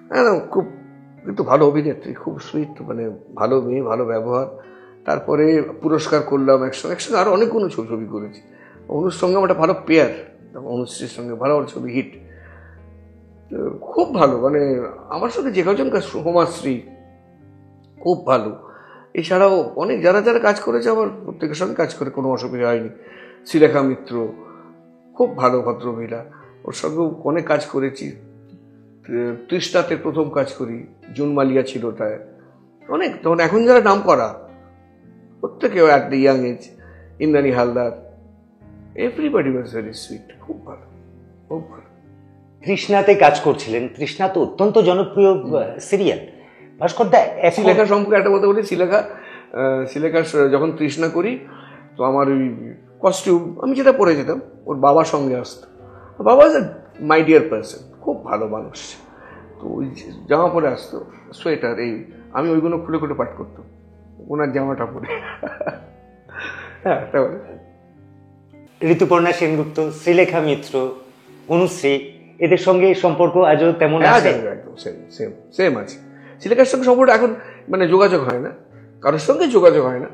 Speaker 1: হ্যাঁ, খুব কিন্তু ভালো অভিনেত্রী, খুব সুইট, মানে ভালো মেয়ে, ভালো ব্যবহার। তারপরে পুরস্কার করলাম একসঙ্গে, আরও অনেকগুলো ছবি করেছি। অনুর সঙ্গে আমার একটা ভালো পেয়ার, অনুশ্রীর সঙ্গে ভালো ছবি হিট, খুব ভালো। মানে আমার সঙ্গে যে কজন কাজ, হোমাশ্রী খুব ভালো। এছাড়াও অনেক যারা কাজ করেছে আমার প্রত্যেকের সঙ্গে কাজ করে কোনো অসুবিধা হয়নি। শ্রীলেখা মিত্র খুব ভালো ভদ্রমহিলা, ওর সঙ্গেও অনেক কাজ করেছি। তৃষ্ণাতে প্রথম কাজ করি, জুন মালিয়া ছিল ওটায়, অনেক। তখন এখন যারা নাম করা প্রত্যেকেও at the young age, Indrani Haldar, everybody was very sweet, খুব ভালো।
Speaker 2: তৃষ্ণাতে কাজ করছিলেন, তৃষ্ণা তো অত্যন্ত জনপ্রিয় সিরিয়াল। ভাস্কর দা,
Speaker 1: শ্রীলেখা সম্পর্কে একটা কথা বলি, শ্রীলেখা যখন তৃষ্ণা করি, তো আমার ওই কস্টিউম আমি যেটা পরে যেতাম, ওর বাবার সঙ্গে আসতো। বাবা is a my dear person, খুব খুব ভালো মানুষ। তো ওই জামা পরে আসতো, সোয়েটার, এই আমি ওইগুলো খুলে খুলে পাঠ করতাম ওনার জামাটা পরে। হ্যাঁ, তাহলে
Speaker 2: ঋতুপর্ণা সেনগুপ্ত, শ্রীলেখা মিত্র, অনুশ্রী, এদের সঙ্গে সম্পর্ক আজও তেমন আছে?
Speaker 1: একদম সেম আছে। শ্রীলেখার সঙ্গে সম্পর্ক এখন মানে যোগাযোগ হয় না, কারোর সঙ্গে যোগাযোগ হয় না।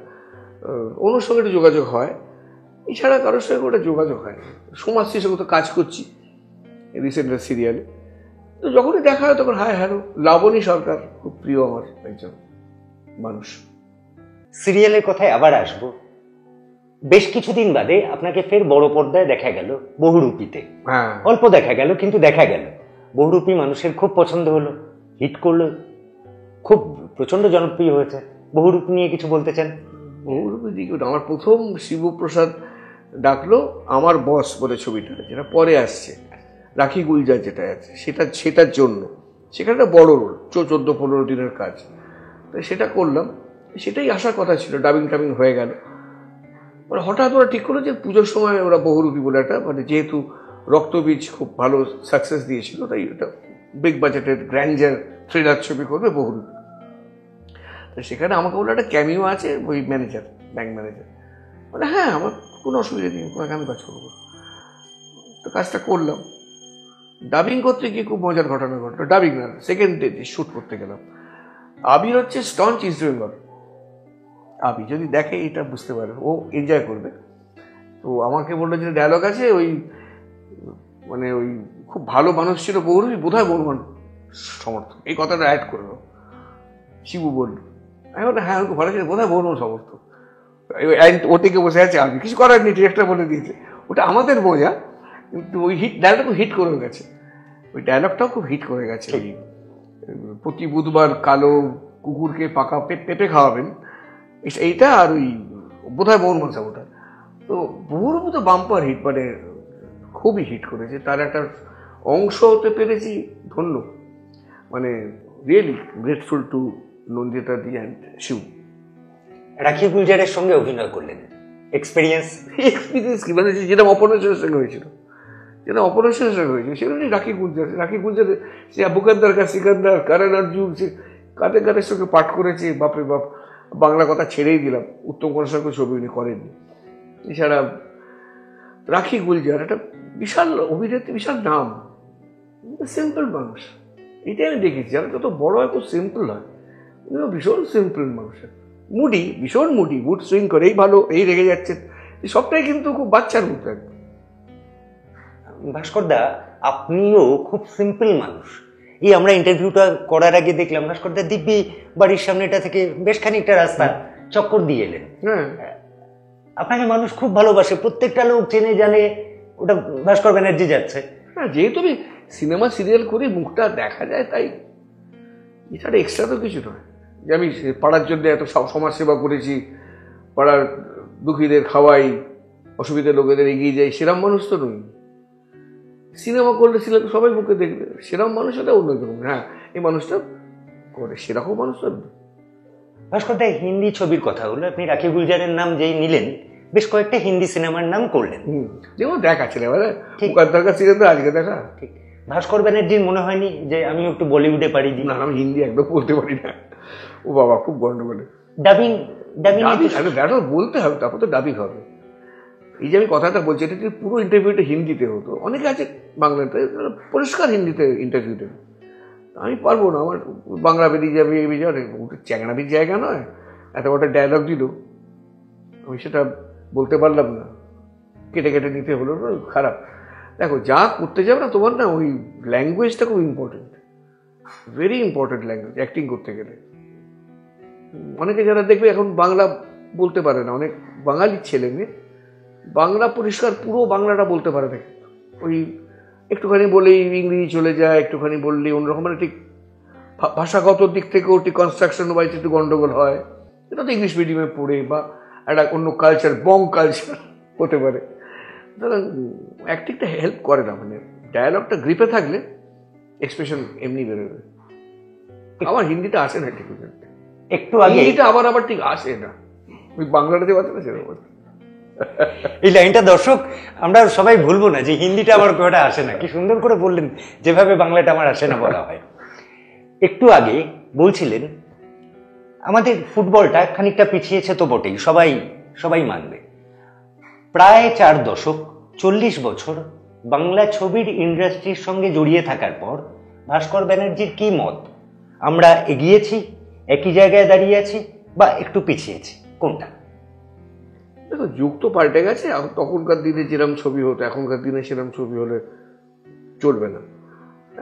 Speaker 1: অনুর সঙ্গে একটু যোগাযোগ হয়, এছাড়া কারোর সঙ্গে ওটা যোগাযোগ হয় না। সমাজশ্রীর সঙ্গে তো কাজ করছি রিসেন্ট সিরিয়ালে, তো যখনই দেখা হয় তখন হায় হ্যালো। লাবণী সরকার খুব প্রিয় আমার একজন মানুষ।
Speaker 2: সিরিয়ালের কথায় আবার আসবো। বেশ কিছুদিন বাদে আপনাকে ফের বড় পর্দায় দেখা গেল বহুরূপীতে।
Speaker 1: হ্যাঁ,
Speaker 2: অল্প দেখা গেল, কিন্তু দেখা গেল। বহুরূপী মানুষের খুব পছন্দ হলো, হিট করলো, খুব প্রচন্ড জনপ্রিয় হয়েছে। বহুরূপী নিয়ে কিছু বলতে চান?
Speaker 1: বহুরূপী দিকে আমার প্রথম শিবপ্রসাদ ডাকলো আমার বস বলে ছবিটা, যেটা পরে আসছে, রাখি গুলজার যেটা আছে, সেটার জন্য সেখানে একটা বড় রোল, 14-15 দিনের কাজ। তো সেটা করলাম, সেটাই আসার কথা ছিল। ডাবিং টাবিং হয়ে গেল, মানে হঠাৎ ওরা ঠিক করলো যে পুজোর সময় ওরা বহুরূপী বলে একটা, মানে যেহেতু রক্তবীজ খুব ভালো সাকসেস দিয়েছিল, তাই এটা বিগ বাজেটের গ্র্যান্ডার থ্রিলার ছবি করবে বহুরূপী। তো সেখানে আমাকে বললো একটা ক্যামিও আছে, ওই ম্যানেজার, ব্যাংক ম্যানেজার। মানে হ্যাঁ, আমার কোনো অসুবিধা নেই, আমি কাজ করবো। তো কাজটা করলাম। ডাবিং করতে গিয়ে খুব মজার ঘটনা ঘটলো। ডাবিং না, সেকেন্ড ডে শ্যুট করতে গেলাম। আবির হচ্ছে স্টঞ্চ ইস্ট বেঙ্গল। আবি যদি দেখে এটা বুঝতে পারে, ও এনজয় করবে। তো আমাকে বললো যে ডায়লগ আছে, ওই মানে ওই খুব ভালো মানুষ ছিল বহুরূপী, বোধহয় বর্মন সমর্থক, এই কথাটা অ্যাড করলো। শিবু বলল, আমি বললাম হ্যাঁ খুব ভালো ছিল, বোধহয় বর্মন সমর্থক। ও থেকে বসে আছে, আমি কিছু করার নেই, ডিরেক্টর বলে দিয়েছে। ওটা আমাদের বোঝা, কিন্তু ওই ডায়লগটা খুব হিট করে গেছে। ওই ডায়লগটাও খুব হিট করে গেছে। ওই প্রতি বুধবার কালো কুকুরকে পাকা পেঁপে খাওয়াবেন, এইটা। আর ওই বোধহয় বর্মন ওটা। তো বহুরূপী তো বাম্পার হিট, মানে খুবই হিট করেছে। তার একটা অংশ হতে পেরেছি, ধন্য, মানে really grateful to Nandita di and Shiv.
Speaker 2: Rakhi গুলজারের সঙ্গে অভিনয় করলেন, এক্সপিরিয়েন্স
Speaker 1: কি, মানে যেটা অপরেশনের সঙ্গে হয়েছিল, সেটা রাখি গুলজার সে বুকান্দার কা সিকান্দার, কারণ অর্জুন, সে কাদের কাদের সঙ্গে পাঠ করেছে, বাপরে বাপ। বাংলা কথা ছেড়েই দিলাম, উত্তম কুমারের সঙ্গে ছবি উনি করেননি। এছাড়া রাখি গুলজার একটা বিশাল অভিনেত্রী, বিশাল নাম, সিম্পল মানুষ। এটাই আমি দেখেছি, যারা যত বড় হয় খুব সিম্পল হয়, উনিও ভীষণ সিম্পল মানুষের। মুডি, ভীষণ মুডি, মুড সুইং করে, এই ভালো, এই রেগে যাচ্ছে, সবটাই কিন্তু খুব বাচ্চার মতো একদম।
Speaker 2: ভাস্করদা, আপনিও খুব সিম্পল মানুষ। এই আমরা ইন্টারভিউটা করার আগে দেখলাম ভাস্করদা দিব্যি বাড়ির সামনেটা থেকে বেশ খানিকটা রাস্তা চক্কর দিয়ে এলেন।
Speaker 1: হ্যাঁ,
Speaker 2: আপনাকে মানুষ খুব ভালোবাসে, প্রত্যেকটা লোক চেনে জানে ওটা ভাস্কর ব্যানার্জি যাচ্ছে।
Speaker 1: হ্যাঁ, যেহেতু আমি সিনেমা সিরিয়াল করি, মুখটা দেখা যায়, তাই এছাড়া এক্সট্রা তো কিছু নয়। যে আমি পাড়ার জন্য এত সমাজ সেবা করেছি, পাড়ার দুঃখীদের খাওয়াই, অসুবিধা লোকেদের এগিয়ে যাই, সেরকম মানুষ তো নই। সিনেমা করলে সিনেমা সবাই মুখে দেখবে, সেরকম মানুষ হলে অন্যরকম। হ্যাঁ, এই মানুষটা করে, সেরকম মানুষ তো।
Speaker 2: ভাস্করদা, হিন্দি ছবির কথা হলো, আপনি রাখি গুলজারের নাম যেই নিলেন, বেশ কয়েকটা হিন্দি সিনেমার নাম করলেন।
Speaker 1: যেমন দেখা ছিল এবারে দরকার ছিল তো আজকে দেখা।
Speaker 2: ঠিক, ভাস্কর ব্যানার্জির মনে হয়নি যে আমি একটু বলিউডে পাড়ি দিই?
Speaker 1: না, আমি হিন্দি একদম বলতে পারি না। ও বাবা, খুব গন্ডগোলে।
Speaker 2: ডাবিং
Speaker 1: বলতে হবে, তারপর তো ডাবিং হবে। এই যে আমি কথাটা বলছি, এটা পুরো ইন্টারভিউটা হিন্দিতে হতো। অনেকে আছে বাংলাতে, পরিষ্কার হিন্দিতে ইন্টারভিউ দেবে। আমি পারবো না, আমার বাংলা বেরিয়ে যাবে, এই যাবে, ওটা চ্যাংড়াবির জায়গা নয়। এত বড় ডায়লগ দিল, আমি সেটা বলতে পারলাম না, কেটে কেটে নিতে হলো, খারাপ। দেখো, যা করতে যাবে না, তোমার না ওই ল্যাঙ্গুয়েজটা খুব important, very important language acting করতে গেলে। অনেকে যারা দেখবে এখন বাংলা বলতে পারে না, অনেক বাঙালির ছেলে মেয়ে বাংলা পরিষ্কার পুরো বাংলাটা বলতে পারে না, ওই একটুখানি বলেই ইংরেজি চলে যায়, একটুখানি বললেই অন্যরকম, মানে ঠিক ভাষাগত দিক থেকেও ঠিক কনস্ট্রাকশন ওয়াইজ একটু গন্ডগোল হয়। এটা তো ইংলিশ মিডিয়ামে পড়ে বা একটা অন্য কালচার, বং কালচার হতে পারে। সুতরাং অ্যাক্টিংটা হেল্প করে না, মানে ডায়ালগটা গ্রিপে থাকলে এক্সপ্রেশন এমনি বেরোবে। আমার হিন্দিটা আসে না ঠিক,
Speaker 2: একটু আগে
Speaker 1: হিন্দিটা আবার ঠিক আসে না, ওই বাংলাটাতে বাঁচে না সেরকম।
Speaker 2: এই লাইনটা দর্শক আমরা সবাই ভুলবো না, যে হিন্দিটা আমার কথাটা আসে না। কি সুন্দর করে বললেন, যেভাবে বাংলাটা আমার আসে না বলা হয়। একটু আগে বলছিলেন আমাদের ফুটবলটা খানিকটা পিছিয়েছে তো বটেই, সবাই সবাই মানবে। প্রায় 4 দশক 40 বছর বাংলা ছবির ইন্ডাস্ট্রির সঙ্গে জড়িয়ে থাকার পর ভাস্কর ব্যানার্জির কি মত? আমরা এগিয়েছি, একই জায়গায় দাঁড়িয়ে আছি, বা একটু পিছিয়েছি, কোনটা?
Speaker 1: দেখো, যুগ তো পাল্টে গেছে। তখনকার দিনে যেরকম ছবি হতো এখনকার দিনে সেরকম ছবি হলে চলবে না।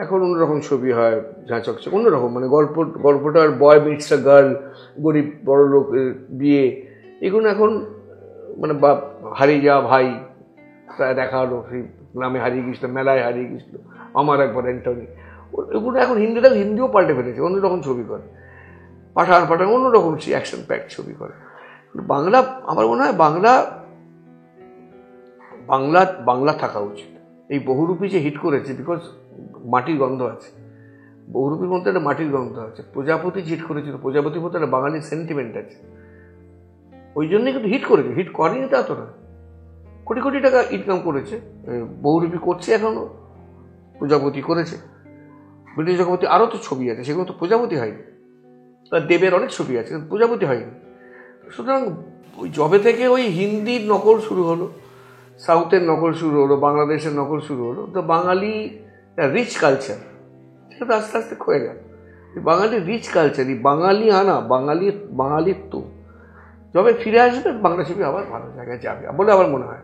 Speaker 1: এখন অন্যরকম ছবি হয়, যা চকচক অন্যরকম, মানে গল্পটার বয় মিটস আ গার্ল, গরিব বড় লোক বিয়ে, এগুলো এখন মানে হারিয়ে যাওয়া ভাই প্রায় দেখা হলো, সেই গ্রামে হারিয়ে গেছিলো, মেলায় হারিয়ে গেছিলো, আমার একবার অ্যান্টনি, এগুলো এখন হিন্দিও পাল্টে ফেলেছে, অন্যরকম ছবি করে। পাঠান অন্যরকম অ্যাকশন প্যাক ছবি করে। বাংলা, আমার মনে হয় বাংলা থাকা উচিত। এই বহুরূপী যে হিট করেছে, বিকজ মাটির গন্ধ আছে, বহুরূপীর মধ্যে একটা মাটির গন্ধ আছে। প্রজাপতি হিট করেছিল, প্রজাপতির মধ্যে একটা বাঙালির সেন্টিমেন্ট আছে, ওই জন্যই কিন্তু হিট করেছে। হিট করেনি তা তো না, কোটি কোটি টাকা ইনকাম করেছে। বহুরূপী করছে এখনো, প্রজাপতি করেছে, ব্রিটিশ জগপতি আরও তো ছবি আছে, সেগুলো তো প্রজাপতি হয়নি। দেবের অনেক ছবি আছে, প্রজাপতি হয়নি। সুতরাং ওই জবে থেকে ওই হিন্দির নকল শুরু হলো, সাউথের নকল শুরু হলো, বাংলাদেশের নকল শুরু হলো, তো বাঙালি রিচ কালচার সেটা তো আস্তে আস্তে ক্ষয়ে গেল। বাঙালির রিচ কালচার, এই বাঙালি আনা, বাঙালিত্ব যবে ফিরে আসবে, বাংলা ছবি আবার ভালো জায়গায় যাবে বলে আমার মনে হয়।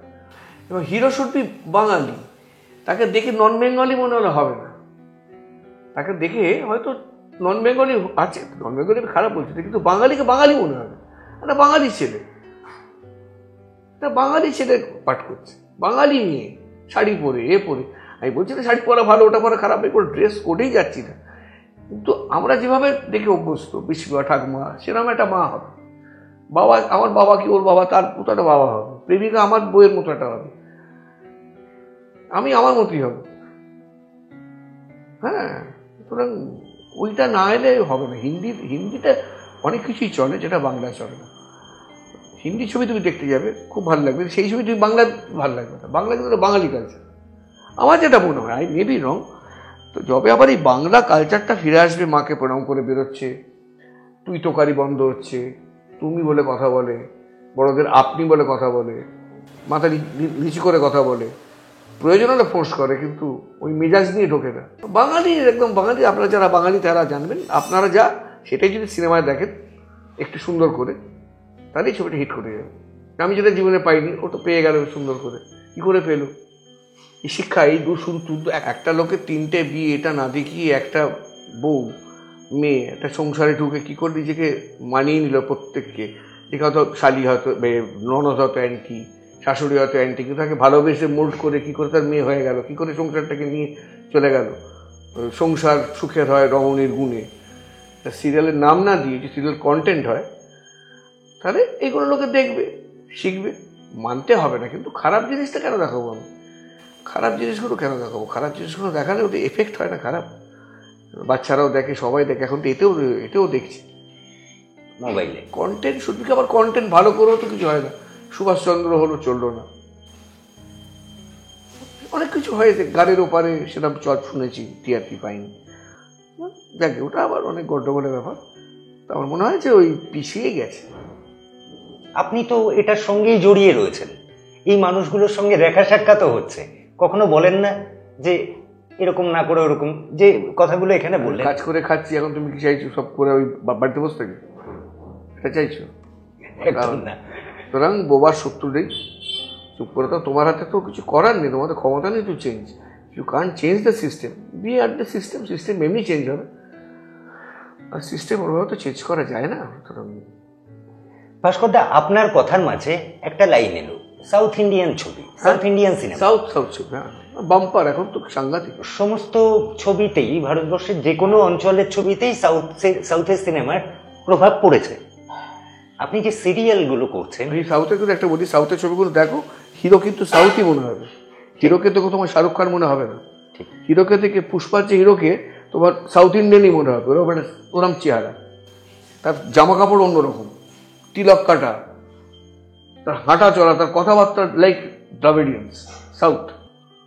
Speaker 1: এবং হিরো শুড বি বাঙালি। তাকে দেখে নন বেঙ্গলি মনে হলে হবে না, তাকে দেখে হয়তো নন বেঙ্গলি আছে, নন বেঙ্গলি খারাপ বলছি, কিন্তু বাঙালিকে বাঙালি মনে হবে। একটা বাঙালি ছেলে পাঠ করছে, বাঙালি নিয়ে শাড়ি পরে পরে। আমি বলছি না শাড়ি পরা ভালো, ওটা পরা খারাপ, এই করে ড্রেস কোডেই যাচ্ছি না, কিন্তু আমরা যেভাবে দেখে অভ্যস্ত, পিসিমা ঠাকুমা সেরকম একটা মা হবে, বাবা আমার বাবা কি ওর বাবা, তার মতো একটা বাবা হবে, প্রেমিকা আমার বইয়ের মতো একটা হবে, আমি আমার মতোই হব। হ্যাঁ, সুতরাং ওইটা না এলে হবে না। হিন্দিতে অনেক কিছুই চলে যেটা বাংলায় চলে না। হিন্দি ছবি তুমি দেখতে যাবে, খুব ভালো লাগবে, সেই ছবি তুমি বাংলা ভালো লাগবে না। বাংলা কিন্তু বাঙালি কালচার, আমার যেটা মনে হয়, আই মেবি রং। তো যবে আবার এই বাংলা কালচারটা ফিরে আসবে, মাকে প্রণাম করে বেরোচ্ছে, তুই তোকারি বন্ধ হচ্ছে, তুমি বলে কথা বলে, বড়দের আপনি বলে কথা বলে, মাথা নিচু করে কথা বলে, প্রয়োজন হলে ফোর্স করে, কিন্তু ওই মেজাজ নিয়ে ঢোকে না। বাঙালি একদম বাঙালি। আপনারা যারা বাঙালি তারা জানবেন, আপনারা যা সেটাই যদি সিনেমায় দেখেন একটু সুন্দর করে, তাহলেই ছবিটা হিট করে যাবে। আমি যেটা জীবনে পাইনি, ও তো পেয়ে গেল সুন্দর করে। কি করে পেলো? এই শিক্ষা, এই শুধু একটা লোকের 3টে বিয়ে, এটা না দেখিয়ে একটা বউ মেয়ে একটা সংসারে ঢুকে কি করে নিজেকে মানিয়ে নিল প্রত্যেককে। দেখে হয়তো শালি, হয়তো ননদ, হয়তো অ্যান্টি, শাশুড়ি হয়তো অ্যান্টি, কিন্তু তাকে ভালোবেসে মোল্ড করে কি করে তার মেয়ে হয়ে গেল, কি করে সংসারটাকে নিয়ে চলে গেল। সংসার সুখের হয় রমণীর গুণে। সিরিয়ালের নাম না দিয়ে যে সিরিয়াল কন্টেন্ট হয়, তাহলে এইগুলো লোকে দেখবে, শিখবে। মানতে হবে না, কিন্তু খারাপ জিনিসটা কেন দেখাবো আমি? খারাপ জিনিসগুলো কেন দেখাবো? খারাপ জিনিসগুলো দেখালে ওটা এফেক্ট হয় না খারাপ? বাচ্চারাও দেখে, সবাই দেখে, এখন তো এতেও দেখছি
Speaker 2: মোবাইলে
Speaker 1: কন্টেন্ট। শুধু কি আবার কন্টেন্ট ভালো করেও তো কিছু হয় না। সুভাষচন্দ্র হলো, চললো না, অনেক কিছু হয়েছে গাড়ির ওপারে, সেটা শুনেছি, টিআরপি পাইনি। দেখে ওটা আবার অনেক গন্ডগোলের ব্যাপার। তো আমার মনে হয় যে ওই পিছিয়ে গেছে।
Speaker 2: আপনি তো এটার সঙ্গেই জড়িয়ে রয়েছেন, এই মানুষগুলোর সঙ্গে দেখা সাক্ষাৎও হচ্ছে, কখনো বলেন না যে এরকম না করে ওরকম, যে কথাগুলো এখানে বললেন?
Speaker 1: কাজ করে খাচ্ছি, এখন তুমি কি চাইছো সব করে ওই বাড়িতে বসে থাকি? এটা চাইছো?
Speaker 2: একদম না।
Speaker 1: সুতরাং বোবার শত্রু নেই, চুপ করে। তো তোমার হাতে তো কিছু করার নেই, তোমাদের ক্ষমতা নেই to change. You can't change the system, be are the system. System এমনি চেঞ্জ হবে, আর সিস্টেম ওরভাবে তো চেঞ্জ করা যায় না। সুতরাং
Speaker 2: ভাস্করদা, আপনার কথার মাঝে একটা লাইন এলো, সাউথ ইন্ডিয়ান ছবি, সাউথ ইন্ডিয়ান সিনেমা,
Speaker 1: সাউথ ছবি, হ্যাঁ বাম্পার, এখন তো সাংঘাতিক।
Speaker 2: সমস্ত ছবিতেই, ভারতবর্ষের যে কোনো অঞ্চলের ছবিতেই সাউথের সিনেমার প্রভাব পড়েছে। আপনি যে সিরিয়ালগুলো করছেন,
Speaker 1: এই সাউথের কিন্তু একটা বলি, সাউথের ছবিগুলো দেখো, হিরো কিন্তু সাউথই মনে হবে। হিরোকে তো তোমার শাহরুখ খান মনে হবে না। হিরোকে থেকে পুষ্পার যে হিরোকে তোমার সাউথ ইন্ডিয়ানই মনে হবে, ওরম চেহারা, তার জামা কাপড় অন্যরকম, তিলক কাটা, তার হাঁটা চলা, তার কথাবার্তা like Dravidians, south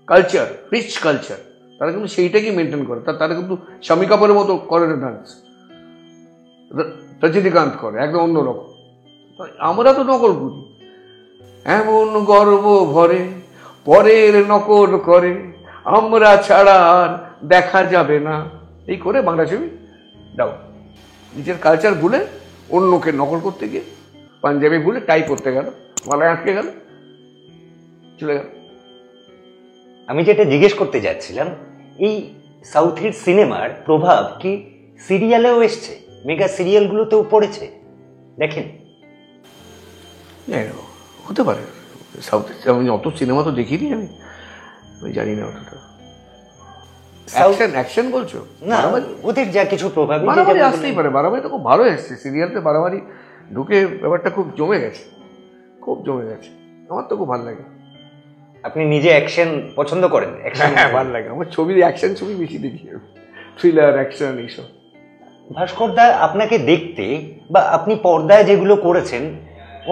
Speaker 1: culture, rich culture, তারা কিন্তু সেইটাকে মেনটেন করে। তারা কিন্তু স্বামী কাপুরের মতো করে না ডান্স, রজনীকান্ত করে একদম অন্যরকম। আমরা তো নকল করি, এমন গর্ব ভরে পরের নকল করে, আমরা ছাড়া আর দেখা যাবে না, এই করে বাংলা ছবি দাও। নিজের কালচার ভুলে অন্যকে নকল করতে গিয়ে পাঞ্জাবি ভুলে টাই করতে গেল, গলায় আটকে গেল, চলে গেল।
Speaker 2: আমি যেটা জিজ্ঞেস করতে যাচ্ছিলাম, এই সাউথের সিনেমার প্রভাব কি সিরিয়ালেও এসছে? মেগা সিরিয়ালগুলোতেও পড়েছে? দেখেন,
Speaker 1: হতে পারে। সাউথের আমি অত সিনেমা তো দেখিনি, আমি জানি না অতটা। অ্যাকশন বলছো
Speaker 2: না, ওদের যা কিছু প্রভাব
Speaker 1: আসতেই পারে। বারাবারি তো খুব ভালো এসছে, সিরিয়ালতে বারাবারি ঢুকে ব্যাপারটা খুব জমে গেছে, খুব জমে গেছে। আমার তো খুব ভালো লাগে।
Speaker 2: আপনি নিজে অ্যাকশন পছন্দ করেন?
Speaker 1: হ্যাঁ, ভালো লাগে আমার ছবি, অ্যাকশন ছবি বেশি দেখি, থ্রিলার, অ্যাকশন, এইসব।
Speaker 2: ভাস্কর দা, আপনাকে দেখতে বা আপনি পর্দায় যেগুলো করেছেন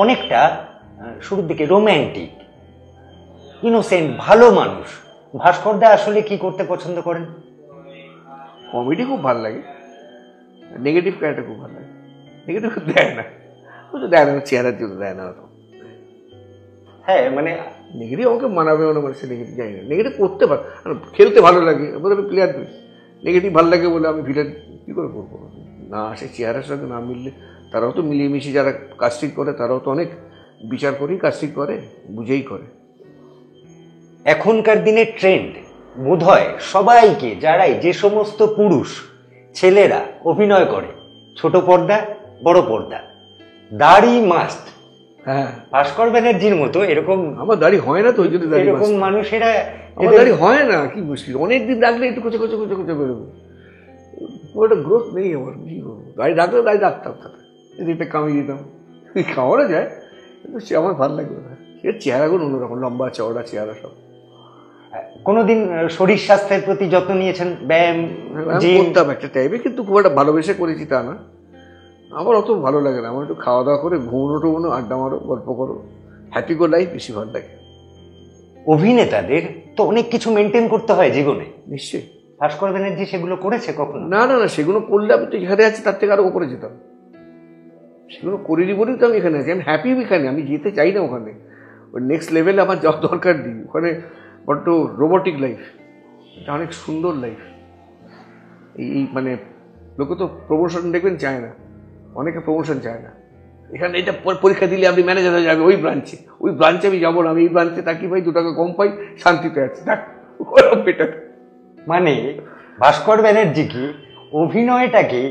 Speaker 2: অনেকটা শুরুর দিকে রোম্যান্টিক, ইনোসেন্ট, ভালো মানুষ। ভাস্কর দা আসলে কি করতে পছন্দ করেন?
Speaker 1: কমেডি খুব ভালো লাগে, নেগেটিভ ক্যারেক্টার খুব ভালো লাগে। নেগেটিভ দেয় না, দেয় না, চেহারার জন্য দেয় না অত।
Speaker 2: হ্যাঁ, মানে
Speaker 1: নেগেটিভ আমাকে মানাবে না, মানুষের নেগেটিভ জানি না। নেগেটিভ করতে পারে, খেলতে ভালো লাগে বলে আমি প্লেয়ার করি। নেগেটিভ ভালো লাগে বলে আমি ভিলেন কী করে করবো? না, সে চেহারার সঙ্গে না মিললে, তারাও তো মিলিয়ে মিশিয়ে যারা কাস্টিং করে তারাও তো অনেক বিচার করেই কাস্টিং করে, বুঝেই করে।
Speaker 2: এখনকার দিনের ট্রেন্ড বোধ হয় সবাইকে, যারাই যে সমস্ত পুরুষ ছেলেরা অভিনয় করে ছোট পর্দা বড় পর্দা, দাড়ি মাস্ট।
Speaker 1: হ্যাঁ,
Speaker 2: ভাস্কর ব্যানার্জির মতো এরকম।
Speaker 1: আমার দাড়ি হয় না তো, ওই জন্য
Speaker 2: এরকম মানুষেরা,
Speaker 1: আমার দাড়ি হয় না, কি মুশকিল। অনেকদিন রাখলে একটু কোচে কোচে কোচে কোচে বেরোবে, ওটা গ্রোথ নেই আমার। কি করবো, দাড়ি রাখলে দাড়ি রাখতাম, তাতে এটা কামিয়ে দিতাম, খাওয়ানো যায়, কিন্তু সে আমার ভালো লাগবে না। সে চেহারাগুলো অন্যরকম, লম্বা চওড়া চেহারা সব।
Speaker 2: কোনোদিন শরীর স্বাস্থ্যের প্রতি যত্ন নিয়েছেন? ব্যায়াম
Speaker 1: করতাম একটা টাইমে, কিন্তু খুব একটা ভালোবেসে করেছি তা না। আমার অত ভালো লাগে না। আমার একটু খাওয়া দাওয়া করে ঘুমোনো টুমোনো, আড্ডা মারো, গল্প করো, হ্যাপি গো লাইফ বেশি ভালো লাগে।
Speaker 2: অভিনেতাদের তো অনেক কিছু মেনটেন করতে হয় জীবনে।
Speaker 1: নিশ্চয়ই।
Speaker 2: ভাস্কর ব্যানার্জি সেগুলো করেছে কখনো?
Speaker 1: না না না, সেগুলো করলে আমি তো এখানে আছি, তার থেকে আরো উপরে যেতাম। সেগুলো করিনি বলেই তো আমি এখানে আছি। আমি হ্যাপি এখানে, আমি যেতে চাই না ওখানে। ওই নেক্সট লেভেলে আমার যাওয়ার দরকার নেই। ওখানে বড্ড রোবোটিক লাইফ, এটা অনেক সুন্দর লাইফ। এই মানে লোকে তো প্রমোশন দেখবেন চায় না, অনেকে প্রমোশন চায় না। এখানে এটা পরীক্ষা দিলে আপনি ম্যানেজার হয়ে যাবে, ওই ব্রাঞ্চে আমি যাবো না, আমি এই ব্রাঞ্চে থাকি ভাই, 2 টাকা কম পাই, শান্তিতে আছি, বেটার।
Speaker 2: মানে ভাস্কর ব্যানার্জি কি অভিনয়টাকে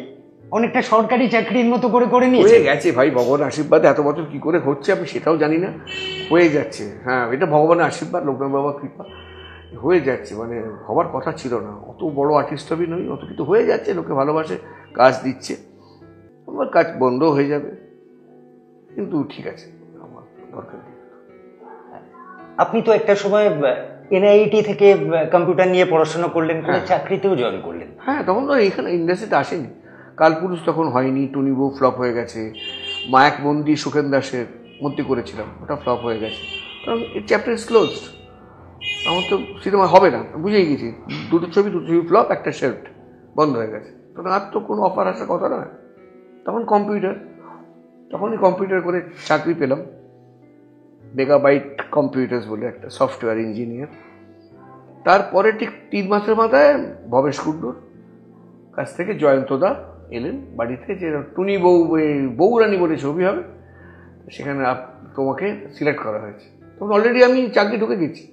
Speaker 2: অনেকটা সরকারি চাকরির মতো করে করে নিয়েছে?
Speaker 1: হয়ে গেছে ভাই, ভগবানের আশীর্বাদে। এত বছর কি করে হচ্ছে আমি সেটাও জানি না, হয়ে যাচ্ছে। হ্যাঁ, এটা ভগবানের আশীর্বাদ, লোকনাথ বাবার কৃপা, হয়ে যাচ্ছে। মানে হবার কথা ছিল না, অত বড় আর্টিস্ট আমি নই, অত কিন্তু হয়ে যাচ্ছে। লোকে ভালোবাসে, কাজ দিচ্ছে, আমার কাজ বন্ধ হয়ে যাবে, কিন্তু ঠিক আছে, আমার দরকার নেই।
Speaker 2: আপনি তো একটা সময় এনআইটি থেকে কম্পিউটার নিয়ে পড়াশোনা করলেন, করে চাকরিতেও জয়েন করলেন।
Speaker 1: হ্যাঁ, তখন তো এখানে ইন্ডাস্ট্রিতে আসেনি, কালপুরুষ তখন হয়নি, টুনি বউ ফ্লপ হয়ে গেছে, মায়াক বন্দি সুখেন দাসের মধ্যে করেছিলাম, ওটা ফ্লপ হয়ে গেছে, কারণ এই চ্যাপ্টার ইজ ক্লোজড। আমার তো সিনেমা হবে না, বুঝেই গেছি। দুটো ছবি ফ্লপ, একটা শেল্ফ, বন্ধ হয়ে গেছে। তখন আর তো কোনো অফার আসার কথা নয়। তখন তখনই কম্পিউটার করে চাকরি পেলাম, মেগাবাইট কম্পিউটার্স বলে একটা সফটওয়্যার ইঞ্জিনিয়ার। তারপরে ঠিক 3 মাসের মাথায় ভবেশ কুণ্ডুর কাছ থেকে জয়ন্তদা এলেন বাড়িতে, যে টুনি বউরানী বলে ছবি হবে, সেখানে তোমাকে সিলেক্ট করা হয়েছে। তখন অলরেডি আমি চাকরি ঢুকে গেছি।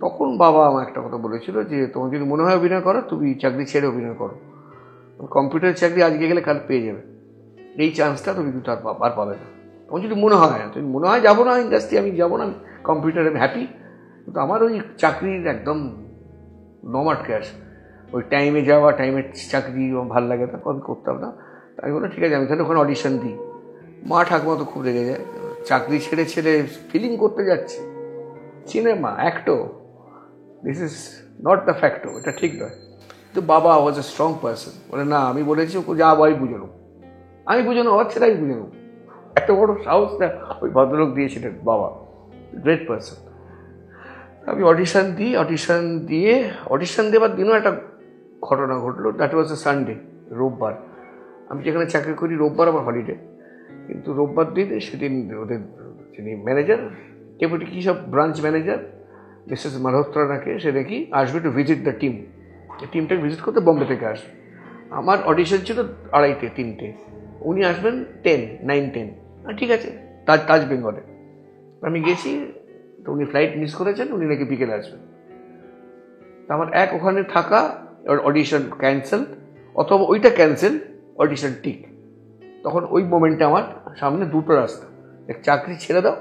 Speaker 1: তখন বাবা আমার একটা কথা বলেছিল যে তোমার যদি মনে হয় অভিনয় করো, তুমি চাকরি ছেড়ে অভিনয় করো, কম্পিউটার চাকরি আজকে গেলে কাল পেয়ে যাবে, এই চান্সটা তুমি কিন্তু আর পাবে না। তোমার যদি মনে হয় যাবো না ইন্ডাস্ট্রি, আমি যাবো না, আমি কম্পিউটারে আমি হ্যাপি, কিন্তু আমার ওই চাকরির একদম আটকে আসে। ওই টাইমে যাওয়া, টাইমের চাকরি ভালো লাগে না, আমি করতাম না। আমি বললাম ঠিক আছে, আমি তাহলে ওখানে অডিশন দিই। মা ঠাকুমা তো খুব রেগে যায়, চাকরি ছেড়ে ফিলিং করতে যাচ্ছে, cinema act, this is not the fact, এটা ঠিক নয়। তো বাবা ওয়াজ এ স্ট্রং পার্সন, বলে না, আমি বলেছি ওকে যা আমি বুঝে নেব, আমার ছেলে আমি বুঝে নেব, এত বড় সাহসটা ওই ভদ্রলোক দিয়েছিলেন, বাবা গ্রেট পার্সন। আমি অডিশন দেওয়ার দিনও একটা ঘটনা ঘটলো। দ্যাট ওয়াজ এ সানডে, রোববার। আমি যেখানে চাকরি করি রোববার আমার হলিডে, কিন্তু রোববার দিন সেদিন ওদের যিনি ম্যানেজার, ডেপুটি কী সব ব্রাঞ্চ ম্যানেজার মিসেস মালহোত্রা নাকি, সে নাকি আসবে টু ভিজিট দ্য টিম, টিমটাকে ভিজিট করতে বম্বে থেকে আসবে। আমার অডিশন ছিল 2:30 3টে, উনি আসবেন 9-10। ঠিক আছে, তাজ বেঙ্গলে আমি গেছি। তো উনি ফ্লাইট মিস করেছেন, উনি নাকি বিকেলে আসবেন। আমার ওখানে থাকা, অডিশন ক্যান্সেল, অথবা ওইটা ক্যান্সেল, অডিশন ঠিক। তখন ওই মোমেন্টে আমার সামনে দুটো রাস্তা, এক চাকরি ছেড়ে দাও।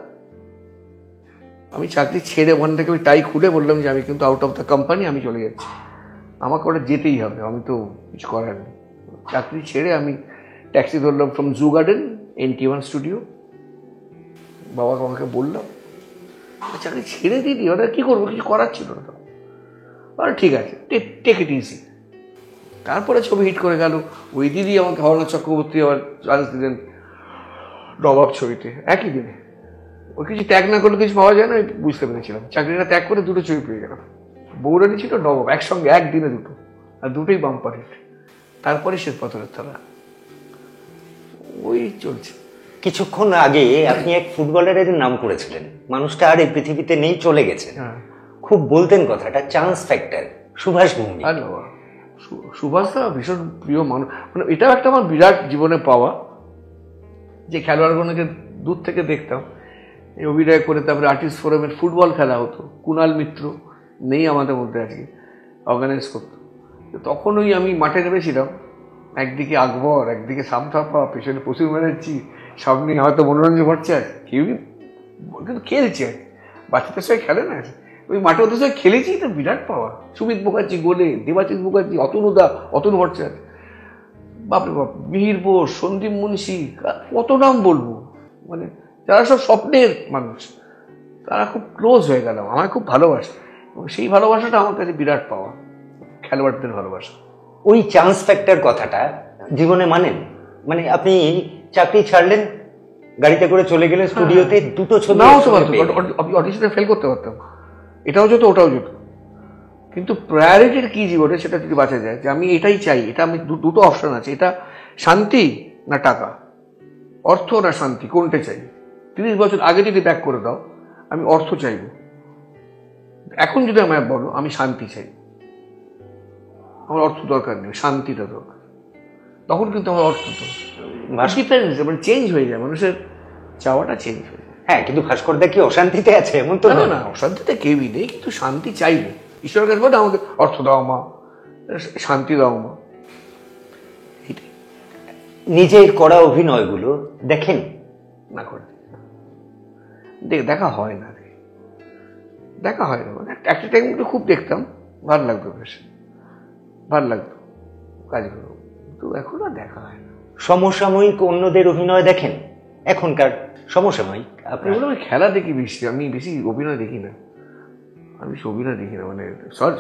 Speaker 1: আমি চাকরি ছেড়ে ওখান থেকে ওই টাই খুলে বললাম যে আমি কিন্তু আউট অফ দ্য কোম্পানি, আমি চলে যাচ্ছি, আমাকে ওটা যেতেই হবে, আমি তো কিছু করার নেই। চাকরি ছেড়ে আমি ট্যাক্সি ধরলাম from zoo garden NT1 studio. বাবাকে আমাকে বললাম চাকরি ছেড়ে দিদি, ওটা কী করবো, কিছু করার ছিল না। আর ঠিক আছে, টেক ইট ইজি। তারপরে ছবি হিট করে গেল। ওই দিদি আমাকে হরনাথ চক্রবর্তী আবার চান্স দিলেন নবাব ছবিতে একই দিনে। ওই কিছু ত্যাগ না করলে কিছু পাওয়া যায় না, বুঝতে পেরেছিলাম। চাকরিটা ত্যাগ করে দুটো ছবি পেয়ে গেলাম, বৌরানি ছিল, নবাব, একসঙ্গে একদিনে দুটো, আর দুটোই বাম্পার হিট। তারপরে শেষ পাথরের থালা, ওই চলছে।
Speaker 2: কিছুক্ষণ আগে আপনি এক ফুটবলারের নাম করেছিলেন, মানুষটা আর এই পৃথিবীতে নেই, চলে গেছে। খুব বলতেন কথাটা, চান্স ফ্যাক্টর, সুভাষ ভৌমিক।
Speaker 1: সুভাষদা ভীষণ প্রিয় মানুষ, মানে এটাও একটা আমার বিরাট জীবনে পাওয়া, যে খেলোয়াড়গুলোকে দূর থেকে দেখতাম, এই অভিনয় করে। তারপরে আর্টিস্ট ফোরামের ফুটবল খেলা হতো, কুণাল মিত্র নেই আমাদের মধ্যে আজকে, অর্গানাইজ করতো। তখন ওই আমি মাঠে নেমেছিলাম, একদিকে আকবর, একদিকে সামথাপা, পেছনে প্রচুর ব্যানার্জি, সামনে হয়তো মনোরঞ্জন ভট্টাচার্য, কেউ কিন্তু খেলছে, বাচ্চাদের সঙ্গে খেলে না, ওই মাঠে ওদের সঙ্গে খেলেছি, তো বিরাট পাওয়া। সুমিত মুখার্জি গোলে, দেবাশিস মুখার্জি, অতনু ভট্টাচার্য, বাপরে বাপ, মিহির বোস, সন্দীপ মুন্সি, কত নাম বলবো, মানে যারা সব স্বপ্নের মানুষ, তারা খুব ক্লোজ হয়ে গেল, আমায় খুব ভালোবাসে। এবং সেই ভালোবাসাটা আমার কাছে বিরাট পাওয়া, খেলোয়াড়দের ভালোবাসা।
Speaker 2: ওই চান্স ফ্যাক্টর কথাটা জীবনে মানেন? মানে আপনি চাকরি ছাড়লেন, গাড়িতে করে চলে গেলেন স্টুডিওতে, দুটো ছবি
Speaker 1: নাও তো পারতো, অডিশনে ফেল করতে পারতাম, এটাও যেত ওটাও যেত। কিন্তু প্রায়োরিটির কি জীবনে, সেটা যদি বাঁচা যায় যে আমি এটাই চাই, এটা আমি দুটো অপশন আছে, এটা শান্তি না টাকা, অর্থ না শান্তি, কোনটা চাই। 30 বছর আগে যদি ব্যাক করে দাও, আমি অর্থ চাইব। এখন যদি আমায় বলো, আমি শান্তি চাই, আমার অর্থ দরকার নেই, শান্তিটা দরকার। তখন কিন্তু আমার অর্থ তো ডিফারেন্স, মানে চেঞ্জ হয়ে যায়, মানুষের চাওয়াটা চেঞ্জ হয়ে যায়।
Speaker 2: হ্যাঁ, কিন্তু ভাস্করদা কি অশান্তিতে আছে? এমন তো
Speaker 1: না, অশান্তিতে কেউই নেই, কিন্তু শান্তি চাইবে। ঈশ্বরের কাছে বলে আমাকে অর্থ দাও মা, শান্তি দাও মা।
Speaker 2: নিজের করা অভিনয়গুলো দেখেন
Speaker 1: না করে দেখা হয় না, দেখা হয় না। মানে একটা টাইম খুব দেখতাম, ভালো লাগতো, বেশ ভালো লাগতো কাজগুলো, তো এখন আর দেখা হয় না।
Speaker 2: সমসাময়িক অন্যদের অভিনয় দেখেন? এখনকার সমসাময়িক
Speaker 1: এগুলো আমি খেলা দেখি বেশি, আমি বেশি অভিনয় দেখি না। আমি অভিনয় দেখি না, মানে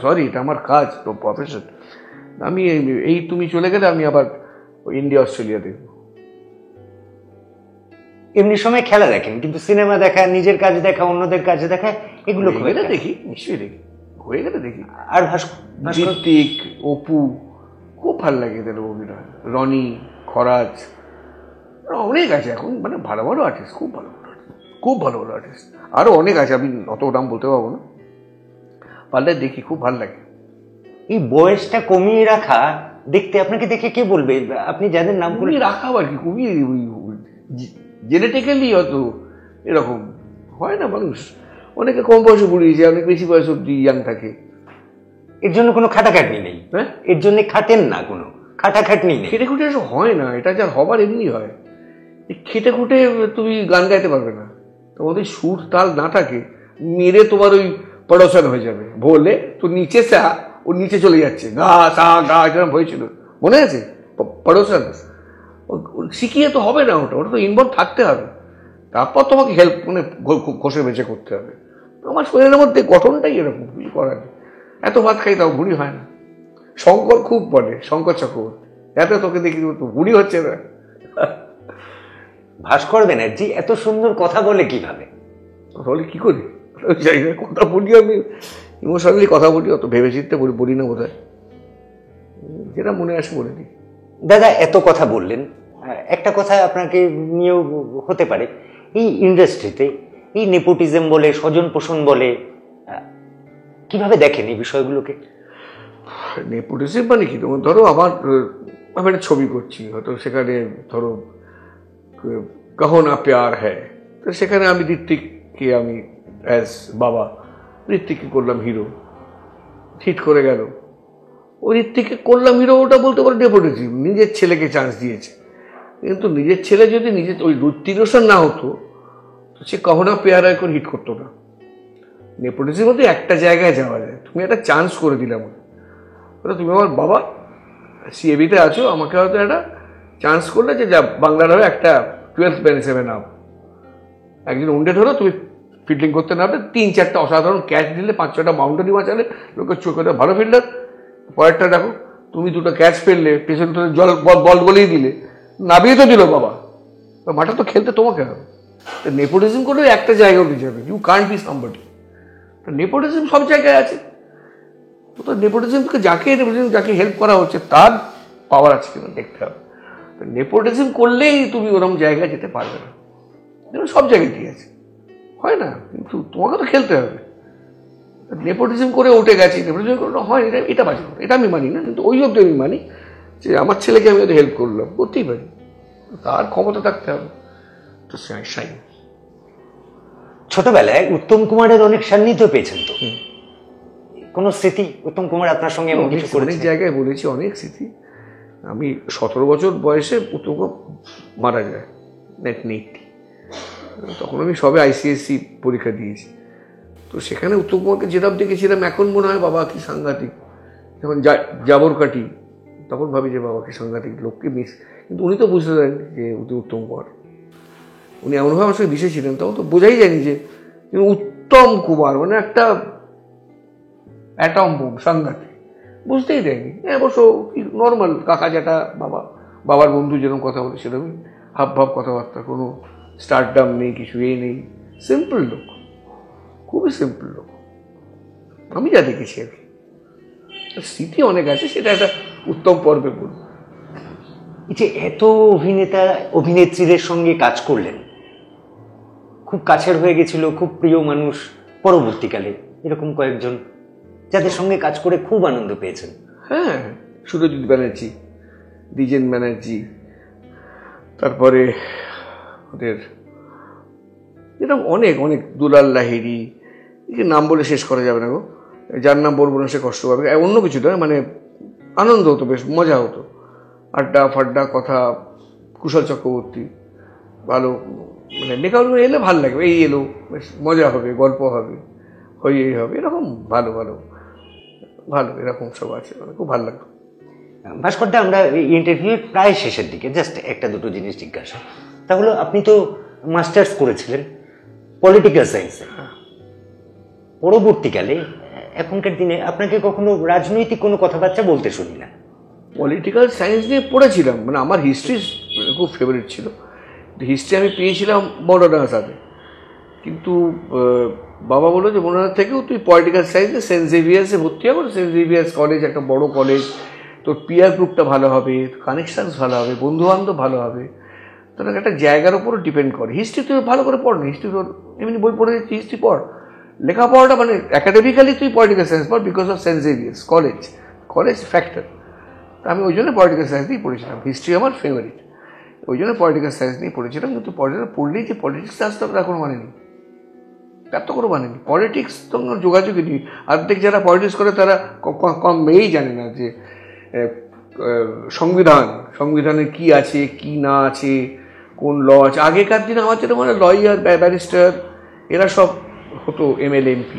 Speaker 1: সরি, এটা আমার কাজ, প্রফেশন। আমি এই তুমি চলে গেলে আমি আবার ইন্ডিয়া অস্ট্রেলিয়া দেখবো।
Speaker 2: এমনি সময় খেলা দেখেন, কিন্তু সিনেমা দেখা, নিজের কাজ দেখা, অন্যদের কাজ দেখা, এগুলো
Speaker 1: দেখি, নিশ্চয়ই দেখি, হয়ে গেলে দেখি।
Speaker 2: আর
Speaker 1: ঋত্বিক, অপু, খুব ভালো লাগে এদের অভিনয়, রনি, খরাজ, অনেক আছে এখন, মানে ভালো ভালো আর্টিস্ট, খুব ভালো ভালো আর্টিস্ট, আরো অনেক আছে, আমি অত নাম বলতে পারবো না, পারলে দেখি, খুব ভালো লাগে।
Speaker 2: এই বয়সটা কমিয়ে রাখা দেখতে আপনাকে দেখে কে বলবে? আপনি যাদের নাম
Speaker 1: কমিয়ে রাখা আর কি, কমিয়ে জেনেটিক্যালি হয়তো এরকম হয় না, মানুষ অনেকে কম বয়সে বুড়িয়ে যায়, অনেক বেশি বয়স অব্দি ইয়াং থাকে।
Speaker 2: এর জন্য কোনো খাটাখাটনি নেই।
Speaker 1: হ্যাঁ,
Speaker 2: এর জন্য খাটেন না, কোনো খাটাখাটনি নেই,
Speaker 1: খেটে খুঁটে এসব হয় না, এটা যার হবার এমনি হয়। খেটে খুঁটে তুমি গান গাইতে পারবে না, তোমাদের সুর তাল না থাকে, মেরে তোমার ওই পড়োশন হয়ে যাবে, বলে তো নিচে সা ও নিচে চলে যাচ্ছে, গা সা গা, এরকম হয়েছিল, মনে আছে? পড়োশন শিখিয়ে তো হবে না, ওটা তো ইনভলভ থাকতে হবে, তারপর তোমাকে হেল্প, মানে ঘষে বেঁচে করতে হবে। আমার শরীরের মধ্যে গঠনটাই এরকম, কিছু করার নেই। এত ভাত খাই তাও ভুঁড়ি হয় না। শঙ্কর খুব বলে, শঙ্কর চক্রবর্তী, এত তোকে দেখি তো ভুঁড়ি হচ্ছে না।
Speaker 2: ভাস্কর ব্যানার্জি এত সুন্দর কথা বলে কিভাবে?
Speaker 1: তাহলে কি করি জানি না, কথা বলি আমি ইমোশনালি কথা বলি, অত ভেবে চিন্তে বলি না বোধ হয়, যেটা মনে আসে বলে দিই।
Speaker 2: দাদা এত কথা বললেন, একটা কথা আপনাকে নিয়েও হতে পারে, এই ইন্ডাস্ট্রিতে এই নেপোটিজম বলে, স্বজন পোষণ বলে, কিভাবে দেখেন এই বিষয়গুলোকে?
Speaker 1: নেপোটিজম মানে কি, তোমার ধরো আমি একটা ছবি করছি, হয়তো সেখানে ধরো কহো না প্যার হ্যায়, তো সেখানে আমি ঋত্বিককে আমি অ্যাজ বাবা ঋত্বিককে করলাম হিরো, হিট করে গেল, ওই ঋত্বিককে করলাম হিরো, ওটা বলতে পারো নেপোটিজম, নিজের ছেলেকে চান্স দিয়েছে। কিন্তু নিজের ছেলে যদি নিজের ওই ঋত্বিক রোশন না হতো তো সে কহো না প্যার হ্যায় করে হিট করতো না। নেপোটিজম মধ্যে একটা জায়গায় যাওয়া যায়, তুমি একটা চান্স করে দিলাম, তুমি আমার বাবা সিএবিতে আছো, আমাকে হয়তো একটা চান্স করলে যে যা বাংলার হয়ে একটা 12th ম্যান হিসেবে নাম, একজন উইন্ডেড হলো, তুমি ফিল্ডিং করতে নামলে 3-4টা অসাধারণ ক্যাচ দিলে, 5-6টা বাউন্ডারি বাঁচালে, লোকের চোখে ভালো ফিল্ডার, পরেরটা দেখো তুমি 2টা ক্যাচ ফেললে, পেছন থেকে জল বল বলেই দিলে, নামিয়ে তো দিল বাবা, মাঠে তো খেলতে তোমাকে হবে। নেপোটিজম করলে একটা জায়গা উঠে যাবে, you can't be somebody. Nepotism সব জায়গায় আছে, তো নেপোটিজমকে যাকে হেল্প করা হচ্ছে তার পাওয়ার আছে কিনা দেখতে হবে। নেপোটিজম করলেই তুমি ওরকম জায়গায় যেতে পারবে না, সব জায়গাতেই আছে, হয় না, কিন্তু তোমাকে তো খেলতে হবে। নেপোটিজম করে উঠে গেছি, নেপোটিজম করে হয়, এটা বাজে, এটা আমি মানি না, কিন্তু ওই অব্দি আমি মানি যে আমার ছেলেকে আমি হেল্প করলাম, করতেই পারি, তার ক্ষমতা থাকতে হবে। তো সাইন
Speaker 2: ছোটবেলায় উত্তম কুমারের অনেক সান্নিধ্য পেয়েছেন তো, কোন স্মৃতি উত্তম কুমার আপনার সঙ্গে এমন কিছু করেছেন?
Speaker 1: অনেক জায়গায় বলেছি, অনেক স্মৃতি। আমি 17 বছর বয়সে উত্তম কুমার মারা যায় 1980, তখন আমি সবে ICSE পরীক্ষা দিয়েছি। তো সেখানে উত্তম কুমারকে যেরকম দেখেছিলাম, এখন মনে হয় বাবা কি সাংঘাতিক, যখন জাবর কাটি তখন ভাবি যে বাবা কি সাংঘাতিক, লোককে মিস, কিন্তু উনি তো বুঝতে দেন যে উত্তম কুমার, উনি এমনভাবে আমার সঙ্গে মিশেছিলেন, তখন তো বোঝাই যায়নি যে উত্তম কুমার মানে একটা অ্যাটম বোম, সাংঘাতিক, বুঝতেই দেয়নি। অবশ্য নর্মাল কাকা জ্যাঠা বাবার বন্ধু যেরকম কথা বলে সেরকমই হাব ভাব কথাবার্তা, কোনো স্টারডাম নেই, কিছু নেই, সিম্পল লোক, খুবই সিম্পল লোক, আমি যা দেখেছি আর কি। স্মৃতি অনেক আছে, সেটা একটা উত্তম পর্বে বলব।
Speaker 2: যে এত অভিনেতা অভিনেত্রীদের সঙ্গে কাজ করলেন, খুব কাছের হয়ে গেছিল, খুব প্রিয় মানুষ, পরবর্তীকালে এরকম কয়েকজন যাদের সঙ্গে কাজ করে খুব আনন্দ পেয়েছেন?
Speaker 1: হ্যাঁ, সুরজিৎ ব্যানার্জি, দ্বিজেন ব্যানার্জি, তারপরে ওদের এরকম অনেক অনেক, দুলাল লাহিড়ী, নাম বলে শেষ করা যাবে না গো, যার নাম বলবো না সে কষ্ট পাবে, অন্য কিছু নয়, মানে আনন্দ হতো, বেশ মজা হতো, আড্ডা ফাড্ডা কথা, কুশল চক্রবর্তী ভালো, মানে লেখাগুলো এলে ভালো লাগবে, এই এলো বেশ মজা হবে, গল্প হবে, এই হবে, এরকম ভালো ভালো ভালো এরকম সব আছে, মানে খুব ভালো লাগতো।
Speaker 2: ভাস্করদা, আমরা ইন্টারভিউয়ের প্রায় শেষের দিকে জাস্ট একটা দুটো জিনিস জিজ্ঞাসা, তাহলে আপনি তো মাস্টার্স করেছিলেন পলিটিক্যাল সায়েন্সে, পরবর্তীকালে এখনকার দিনে আপনাকে কখনো রাজনৈতিক কোনো কথাবার্তা বলতে শুনি না।
Speaker 1: পলিটিক্যাল সায়েন্স নিয়ে পড়েছিলাম, মানে আমার হিস্ট্রি খুব ফেভারিট ছিল, হিস্ট্রি আমি পেয়েছিলাম বড়োডাঙ্গার সাথে, কিন্তু বাবা বললো যে মনে থেকেও তুই পলিটিক্যাল সায়েন্সে সেন্ট জেভিয়ার্সে ভর্তি হবে, সেন্ট জেভিয়ার্স কলেজ একটা বড় কলেজ, তোর পিয়ার গ্রুপটা ভালো হবে, কানেকশানস ভালো হবে, বন্ধুবান্ধব ভালো হবে, তোর একটা জায়গার উপরও ডিপেন্ড করে। হিস্ট্রি তুই ভালো করে পড় না, হিস্ট্রি তোর এমনি বই পড়ে দিচ্ছি, হিস্ট্রি পড়, লেখাপড়াটা মানে একাডেমিক্যালি তুই পলিটিক্যাল সায়েন্স পড়, because of Saint Xavier's college factor. আমি ওই জন্য পলিটিক্যাল সায়েন্স নিয়েই পড়েছিলাম, হিস্ট্রি আমার ফেভারিট, ওই জন্য পলিটিক্যাল সায়েন্স নিয়ে পড়েছিলাম। কিন্তু পড়লেই যে পলিটিক্স আসতে হবে তার কোনো মানে নেই, এত করে মানে নেই। পলিটিক্স তো যোগাযোগই নেই, অর্ধেক যারা পলিটিক্স করে তারা কম মেয়েই জানে না যে সংবিধানে কি আছে কি না আছে, কোন ল আছে। আগেকার দিনে আমার যেটা মানে লয়ার ব্যারিস্টার এরা সব হতো MLA MP,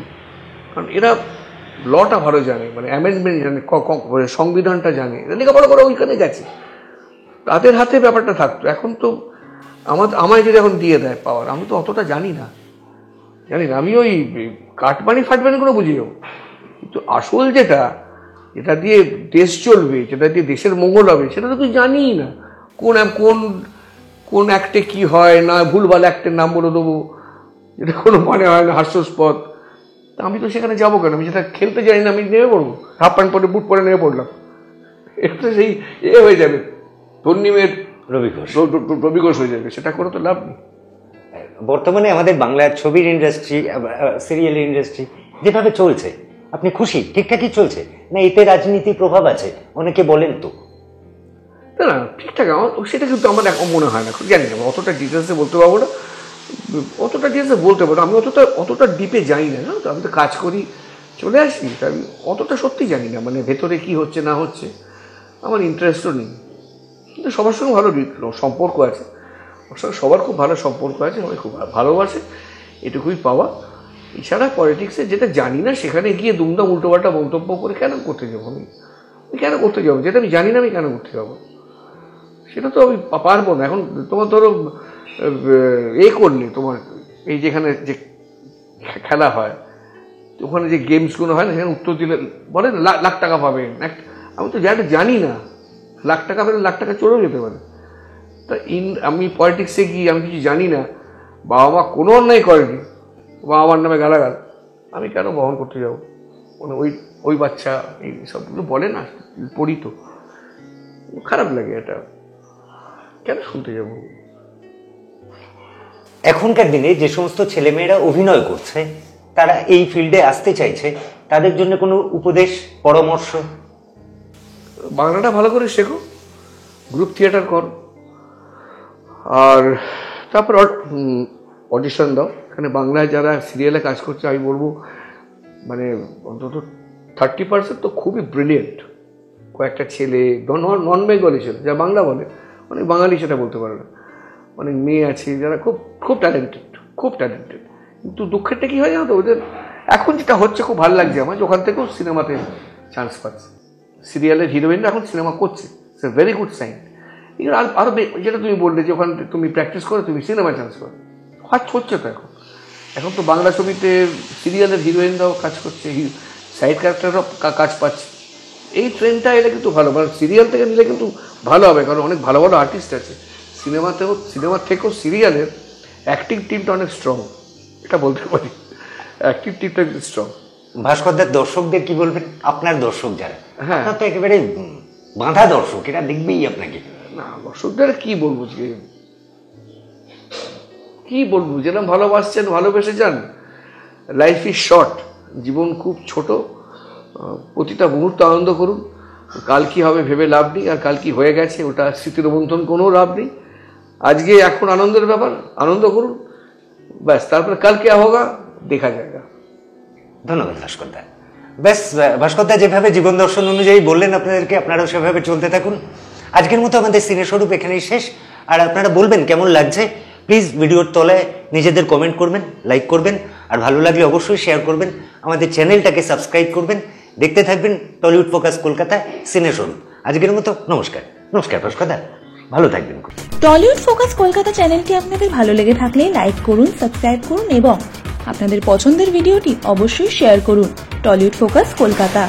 Speaker 1: কারণ এরা লটা ভালো জানে, মানে অ্যামেন্ডমেন্ট জানে, সংবিধানটা জানে, এরা লেখাপড়া করে ওইখানে গেছে, তাদের হাতে ব্যাপারটা থাকতো। এখন তো আমায় যদি এখন দিয়ে দেয় পাওয়ার, আমি তো অতটা জানি না, আমি ওই কাটমানি ফাটমানিগুলো বুঝিও, কিন্তু আসল যেটা দিয়ে দেশ চলবে, যেটা দিয়ে দেশের মঙ্গল হবে, সেটা তো তুই জানিই না। কোন কোন অ্যাক্টে কি হয় না, ভুলভাল অ্যাক্টের নাম বলে দেবো, যেটা কোনো মানে হয় না, হাস্যস্পদ। তা আমি তো সেখানে যাবো কেন? আমি যেটা খেলতে জানি না আমি নেমে পড়বো, হাফ প্যান্ট পরে বুট পরে নেমে পড়লাম, এটা তো সেই হয়ে যাবে, তন্নিমের রবি ঘোষ হয়ে যাবে, সেটা করে তো লাভ নেই।
Speaker 2: বর্তমানে আমাদের বাংলার ছবির ইন্ডাস্ট্রি, সিরিয়াল ইন্ডাস্ট্রি যেভাবে চলছে, আপনি খুশি? ঠিকঠাকই চলছে না এতে রাজনীতি প্রভাব আছে? অনেকে বলেন তো।
Speaker 1: না না, ঠিকঠাক, আমার সেটা কিন্তু আমার এখন মনে হয় না, জানি না, অতটা ডিটেলসে বলতে পারবো না, অতটা ডিটেলসে বলতে পারবো, আমি অতটা ডিপে জানি না, জানো তো, আমি তো কাজ করি চলে আসি, আমি অতটা সত্যি জানি না, মানে ভেতরে কি হচ্ছে না হচ্ছে, আমার ইন্টারেস্টও নেই। কিন্তু সবার সঙ্গে ভালো সম্পর্ক আছে, ওর সঙ্গে সবার খুব ভালো সম্পর্ক আছে, সবাই খুব ভালোবাসে, এটুকুই পাওয়া। এছাড়া পলিটিক্সে যেটা জানি না সেখানে গিয়ে দুমদাম উল্টোপাল্টা মন্তব্য করে কেন করতে যাবো? আমি কেন করতে যাবো? যেটা আমি জানি না আমি কেন করতে যাবো? সেটা তো আমি পারবো না। এখন তোমার ধরো করলে, তোমার এই যেখানে যে খেলা হয়, ওখানে যে গেমসগুলো হয় না, সেখানে উত্তর দিলে বলে না লাখ টাকা পাবেন, আমি তো জানি না, লাখ টাকা পেলে লাখ টাকা চলেও যেতে পারে। তা আমি পলিটিক্সে গিয়ে আমি কিছু জানি না, বাবা মা কোনো অন্যায় করেনি, বাবা মার নামে গালাগাল, আমি কেন বহন করতে যাবো? মানে ওই বাচ্চা এই সবগুলো বলে না, পড়ি তো, খারাপ লাগে, এটা কেন শুনতে যাবো?
Speaker 2: এখনকার দিনে যে সমস্ত ছেলেমেয়েরা অভিনয় করছে, তারা এই ফিল্ডে আসতে চাইছে, তাদের জন্য কোনো উপদেশ, পরামর্শ?
Speaker 1: বাংলাটা ভালো করে শেখো, গ্রুপ থিয়েটার করো, আর তারপর অডিশন দাও। এখানে বাংলায় যারা সিরিয়ালে কাজ করছে আমি বলবো মানে অন্তত 30% তো খুবই ব্রিলিয়েন্ট। কয়েকটা ছেলে নন বেঙ্গলি ছেলে যা বাংলা বলে, অনেক বাঙালি সেটা বলতে পারে না, অনেক মেয়ে আছে যারা খুব ট্যালেন্টেড, খুব ট্যালেন্টেড। কিন্তু দুঃখেরটা কি হয় জানো তো, ওদের এখন যেটা হচ্ছে খুব ভালো লাগছে আমার, ওখান থেকেও সিনেমাতে চান্স পাচ্ছে, সিরিয়ালের হিরোইনরা এখন সিনেমা করছে, it's a very good sign. আরো যেটা তুমি বললে যে ওখানে তুমি প্র্যাকটিস করো, তুমি সিনেমা চান্স করো, হচ্ছে তো এখন তো বাংলা ছবিতে সিরিয়ালের হিরোইনরাও কাজ করছে, সাইড ক্যারেক্টাররাও কাজ পাচ্ছে। এই ট্রেন্ডটা এলে কিন্তু ভালো, মানে সিরিয়াল থেকে নিলে কিন্তু ভালো হবে, কারণ অনেক ভালো ভালো আর্টিস্ট আছে সিনেমার থেকেও সিরিয়ালের অ্যাক্টিং টিমটা অনেক স্ট্রং, এটা বলতে পারি, অ্যাক্টিং টিমটা স্ট্রং।
Speaker 2: ভাস্করদার দর্শকদের কি বলবেন? আপনার দর্শক যারা,
Speaker 1: হ্যাঁ
Speaker 2: তো একেবারে বাঁধা দর্শক, এটা দেখবেই আপনাকে।
Speaker 1: না, দর্শকদের কি বলবো, যেরকম ভালোবাসছেন ভালোবেসে যান। লাইফ ইজ শর্ট, জীবন খুব ছোট, প্রতিটা মুহূর্ত আনন্দ করুন। কাল কি হবে ভেবে লাভ নেই, আর কাল কি হয়ে গেছে ওটা স্মৃতির মন্থন কোনো লাভ নেই। আজকে এখন আনন্দের ব্যাপার, আনন্দ করুন ব্যাস, তারপরে কাল কে হোগা দেখা যায়গা।
Speaker 2: ধন্যবাদ ভাস্করদা। ব্যাস, ভাস্করদা যেভাবে জীবন দর্শন অনুযায়ী বললেন আপনাদেরকে, আপনারাও সেভাবে চলতে থাকুন। আজকের মতো আমাদের সিনেস্বরূপ এখানেই শেষ। আর আপনারা বলবেন কেমন লাগছে, প্লিজ ভিডিওর তলায় নিজেদের কমেন্ট করবেন, লাইক করবেন, আর ভালো লাগলে অবশ্যই শেয়ার করবেন। আমাদের চ্যানেলটাকে সাবস্ক্রাইব করবেন, দেখতে থাকবেন টলিউড ফোকাস কলকাতা সিনেস্বরূপ। আজকের মতো নমস্কার। নমস্কার ভাস্করদা, ভালো থাকবেন।
Speaker 3: টলিউড ফোকাস কলকাতা চ্যানেলটি আপনাদের ভালো লেগে থাকলে লাইক করুন, সাবস্ক্রাইব করুন এবং আপনাদের পছন্দের ভিডিওটি অবশ্যই শেয়ার করুন। Tollywood focus Kolkata.